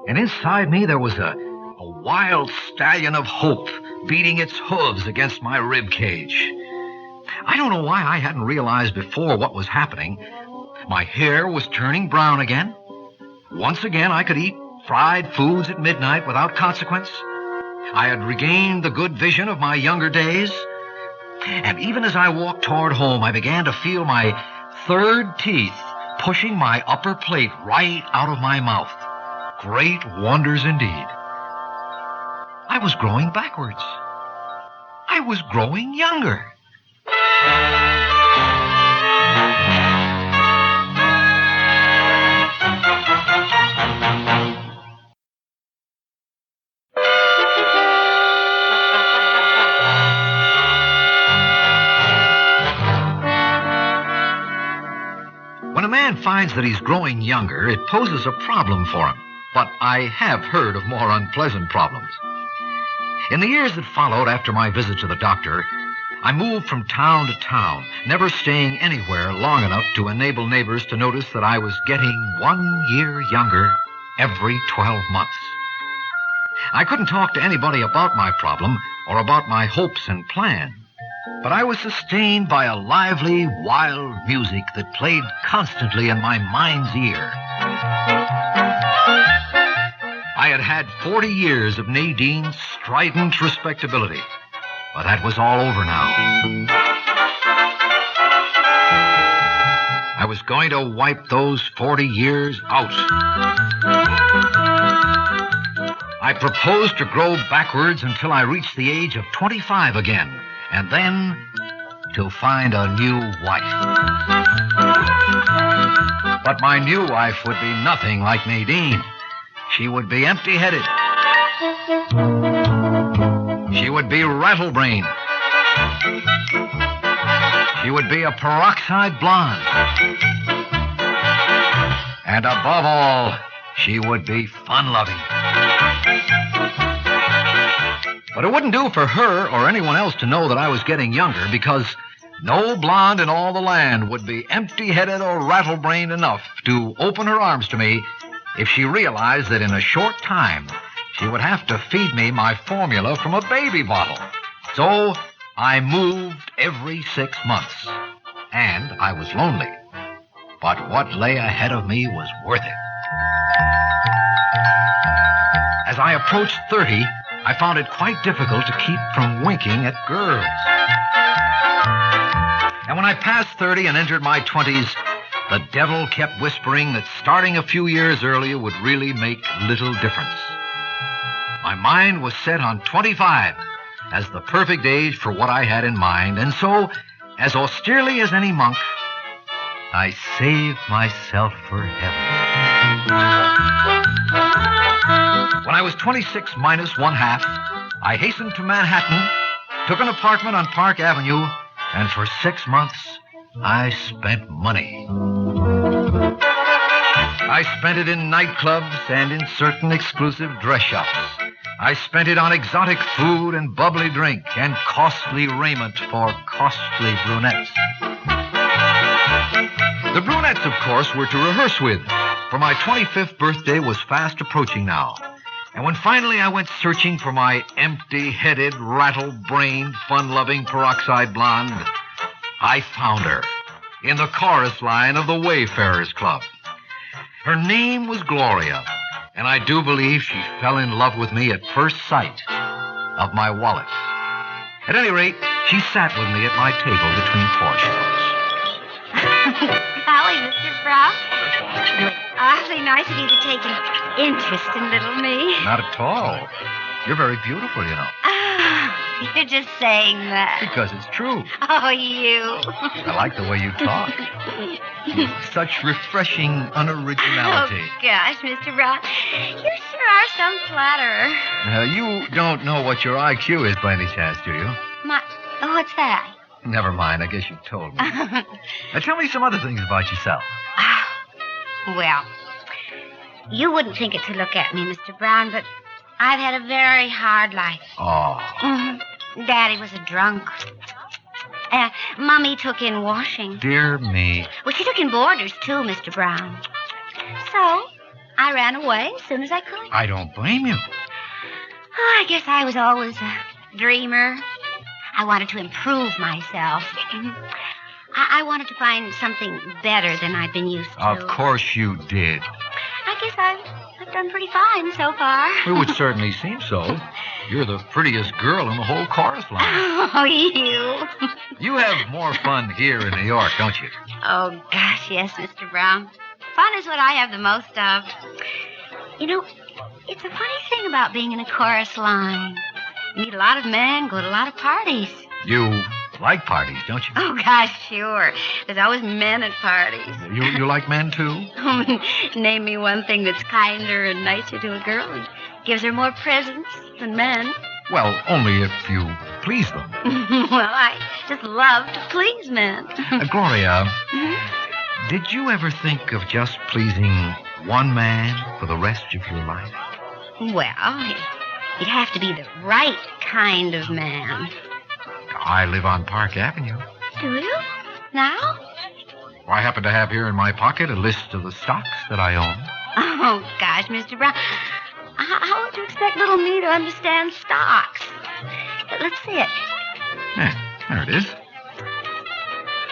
and inside me there was a wild stallion of hope beating its hooves against my rib cage. I don't know why I hadn't realized before what was happening. My hair was turning brown again. Once again, I could eat fried foods at midnight without consequence. I had regained the good vision of my younger days. And even as I walked toward home, I began to feel my third teeth pushing my upper plate right out of my mouth. Great wonders indeed. I was growing backwards. I was growing younger. man finds that he's growing younger, it poses a problem for him. But I have heard of more unpleasant problems. In the years that followed after my visit to the doctor, I moved from town to town, never staying anywhere long enough to enable neighbors to notice that I was getting 1 year younger every 12 months. I couldn't talk to anybody about my problem or about my hopes and plans, but I was sustained by a lively, wild music that played constantly in my mind's ear. I had had 40 years of Nadine's strident respectability, but that was all over now. I was going to wipe those 40 years out. I proposed to grow backwards until I reached the age of 25 again, and then to find a new wife. But my new wife would be nothing like Nadine. She would be empty-headed. She would be rattle-brained. She would be a peroxide blonde. And above all, she would be fun-loving. But it wouldn't do for her or anyone else to know that I was getting younger, because no blonde in all the land would be empty-headed or rattle-brained enough to open her arms to me if she realized that in a short time she would have to feed me my formula from a baby bottle. So I moved every 6 months, and I was lonely. But what lay ahead of me was worth it. As I approached 30, I found it quite difficult to keep from winking at girls. And when I passed 30 and entered my 20s, the devil kept whispering that starting a few years earlier would really make little difference. My mind was set on 25 as the perfect age for what I had in mind, and so, as austerely as any monk, I saved myself for heaven. When I was 26 minus 1/2, I hastened to Manhattan, took an apartment on Park Avenue, and for 6 months, I spent money. I spent it in nightclubs and in certain exclusive dress shops. I spent it on exotic food and bubbly drink and costly raiment for costly brunettes. The brunettes, of course, were to rehearse with, for my 25th birthday was fast approaching now. And when finally I went searching for my empty-headed, rattle-brained, fun-loving peroxide blonde, I found her in the chorus line of the Wayfarers Club. Her name was Gloria, and I do believe she fell in love with me at first sight of my wallet. At any rate, she sat with me at my table between Porsches. Golly, Mr. Brown. It's awfully nice of you to take an interest in little me. Not at all. You're very beautiful, you know. You're just saying that. Because it's true. Oh, you. I like the way you talk. Such refreshing unoriginality. Oh, gosh, Mr. Brown. You sure are some flatterer. You don't know what your IQ is by any chance, do you? What's that? Never mind. I guess you told me. Now, tell me some other things about yourself. Well, you wouldn't think it to look at me, Mr. Brown, but I've had a very hard life. Oh. Mm-hmm. Daddy was a drunk. Mommy took in washing. Dear me. Well, she took in boarders, too, Mr. Brown. So, I ran away as soon as I could. I don't blame you. Oh, I guess I was always a dreamer. I wanted to improve myself. I wanted to find something better than I'd been used to. Of course you did. I guess I've done pretty fine so far. It would certainly seem so. You're the prettiest girl in the whole chorus line. Oh, you. You have more fun here in New York, don't you? Oh, gosh, yes, Mr. Brown. Fun is what I have the most of. You know, it's a funny thing about being in a chorus line. You meet a lot of men, go to a lot of parties. You like parties, don't you? Oh, gosh, sure. There's always men at parties. You like men, too? Name me one thing that's kinder and nicer to a girl and gives her more presents than men. Well, only if you please them. Well, I just love to please men. Gloria, Did you ever think of just pleasing one man for the rest of your life? Well, he'd have to be the right kind of man. I live on Park Avenue. Do you? Now? I happen to have here in my pocket a list of the stocks that I own. Oh, gosh, Mr. Brown. How would you expect little me to understand stocks? Let's see it. Yeah, there it is.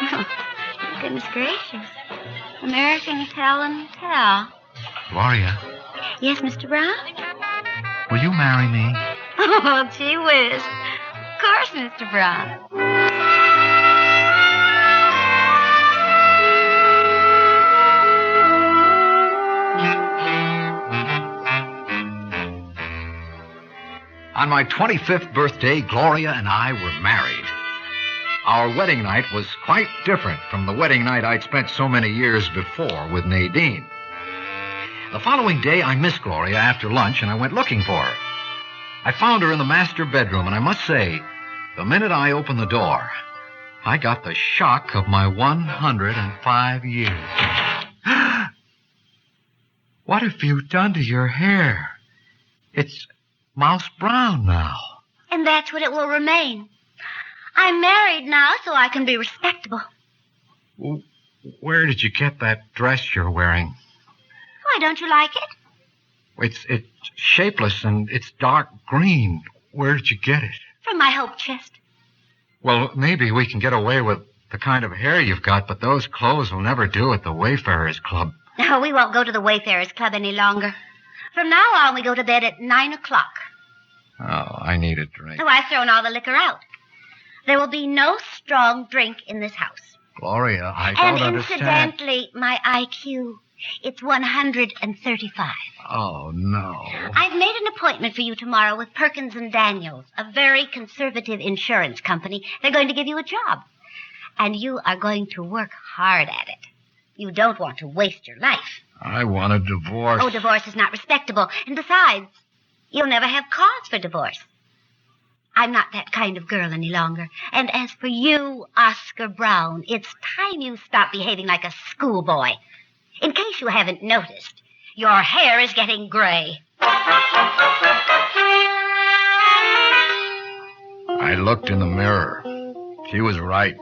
Oh, goodness gracious. American Tell and Tell. Gloria, Yes, Mr. Brown? will you marry me? Oh, gee whiz. Of course, Mr. Brown. On my 25th birthday, Gloria and I were married. Our wedding night was quite different from the wedding night I'd spent so many years before with Nadine. The following day, I missed Gloria after lunch, and I went looking for her. I found her in the master bedroom, and I must say, the minute I opened the door, I got the shock of my 105 years. What have you done to your hair? It's mouse brown now. And that's what it will remain. I'm married now, so I can be respectable. Where did you get that dress you're wearing? Why, don't you like it? It's shapeless and it's dark green. Where did you get it? From my hope chest. Well, maybe we can get away with the kind of hair you've got, but those clothes will never do at the Wayfarers Club. No, we won't go to the Wayfarers Club any longer. From now on, we go to bed at 9 o'clock. Oh, I need a drink. So I've thrown all the liquor out. There will be no strong drink in this house. Gloria, I don't understand. And incidentally, my IQ, it's 135. Oh, no. I've made an appointment for you tomorrow with Perkins and Daniels, a very conservative insurance company. They're going to give you a job. And you are going to work hard at it. You don't want to waste your life. I want a divorce. Oh, divorce is not respectable. And besides, you'll never have cause for divorce. I'm not that kind of girl any longer. And as for you, Oscar Brown, it's time you stop behaving like a schoolboy. In case you haven't noticed, your hair is getting gray. I looked in the mirror. She was right.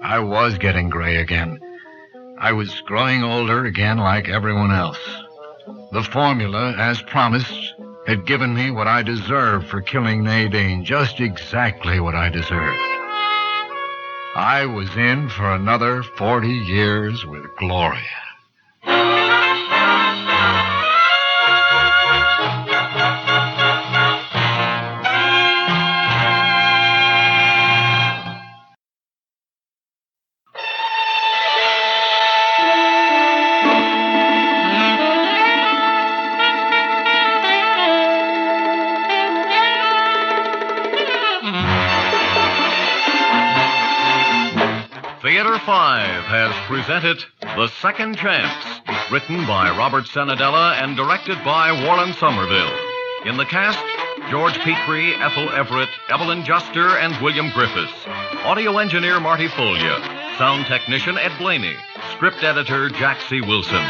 I was getting gray again. I was growing older again like everyone else. The formula, as promised, had given me what I deserved for killing Nadine, just exactly what I deserved. I was in for another 40 years with Gloria. Theater 5 has presented The Second Chance, written by Robert Senadella and directed by Warren Somerville. In the cast, George Petrie, Ethel Everett, Evelyn Juster, and William Griffiths. Audio engineer Marty Folia. Sound technician Ed Blaney. Script editor Jack C. Wilson.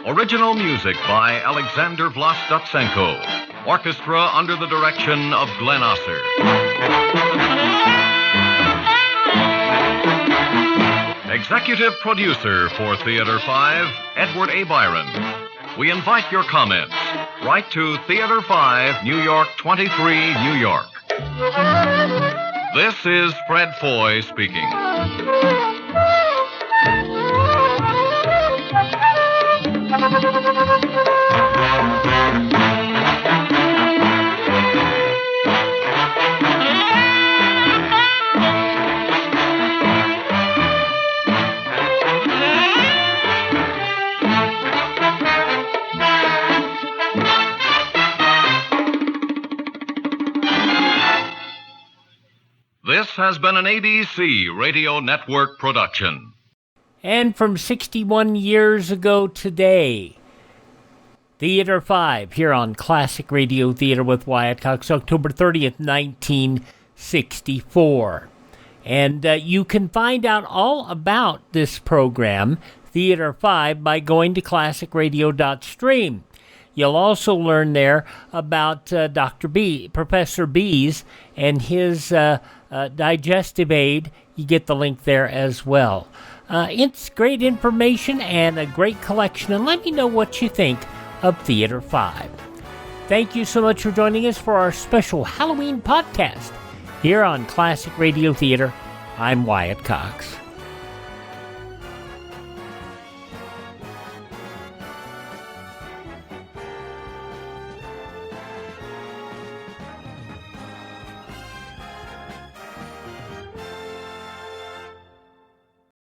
Original music by Alexander Vlastotsenko. Orchestra under the direction of Glenn Osser. Executive producer for Theater 5, Edward A. Byron. We invite your comments. Write to Theater 5, New York 23, New York. This is Fred Foy speaking. This has been an ABC Radio Network production. And from 61 years ago today, Theater 5 here on Classic Radio Theater with Wyatt Cox, October 30th, 1964. And you can find out all about this program, Theater 5 by going to classicradio.stream. You'll also learn there about Professor B's and his digestive aid. You get the link there as well. It's great information and a great collection, and let me know what you think of Theater 5. Thank you so much for joining us for our special Halloween podcast here on Classic Radio Theater. I'm Wyatt Cox.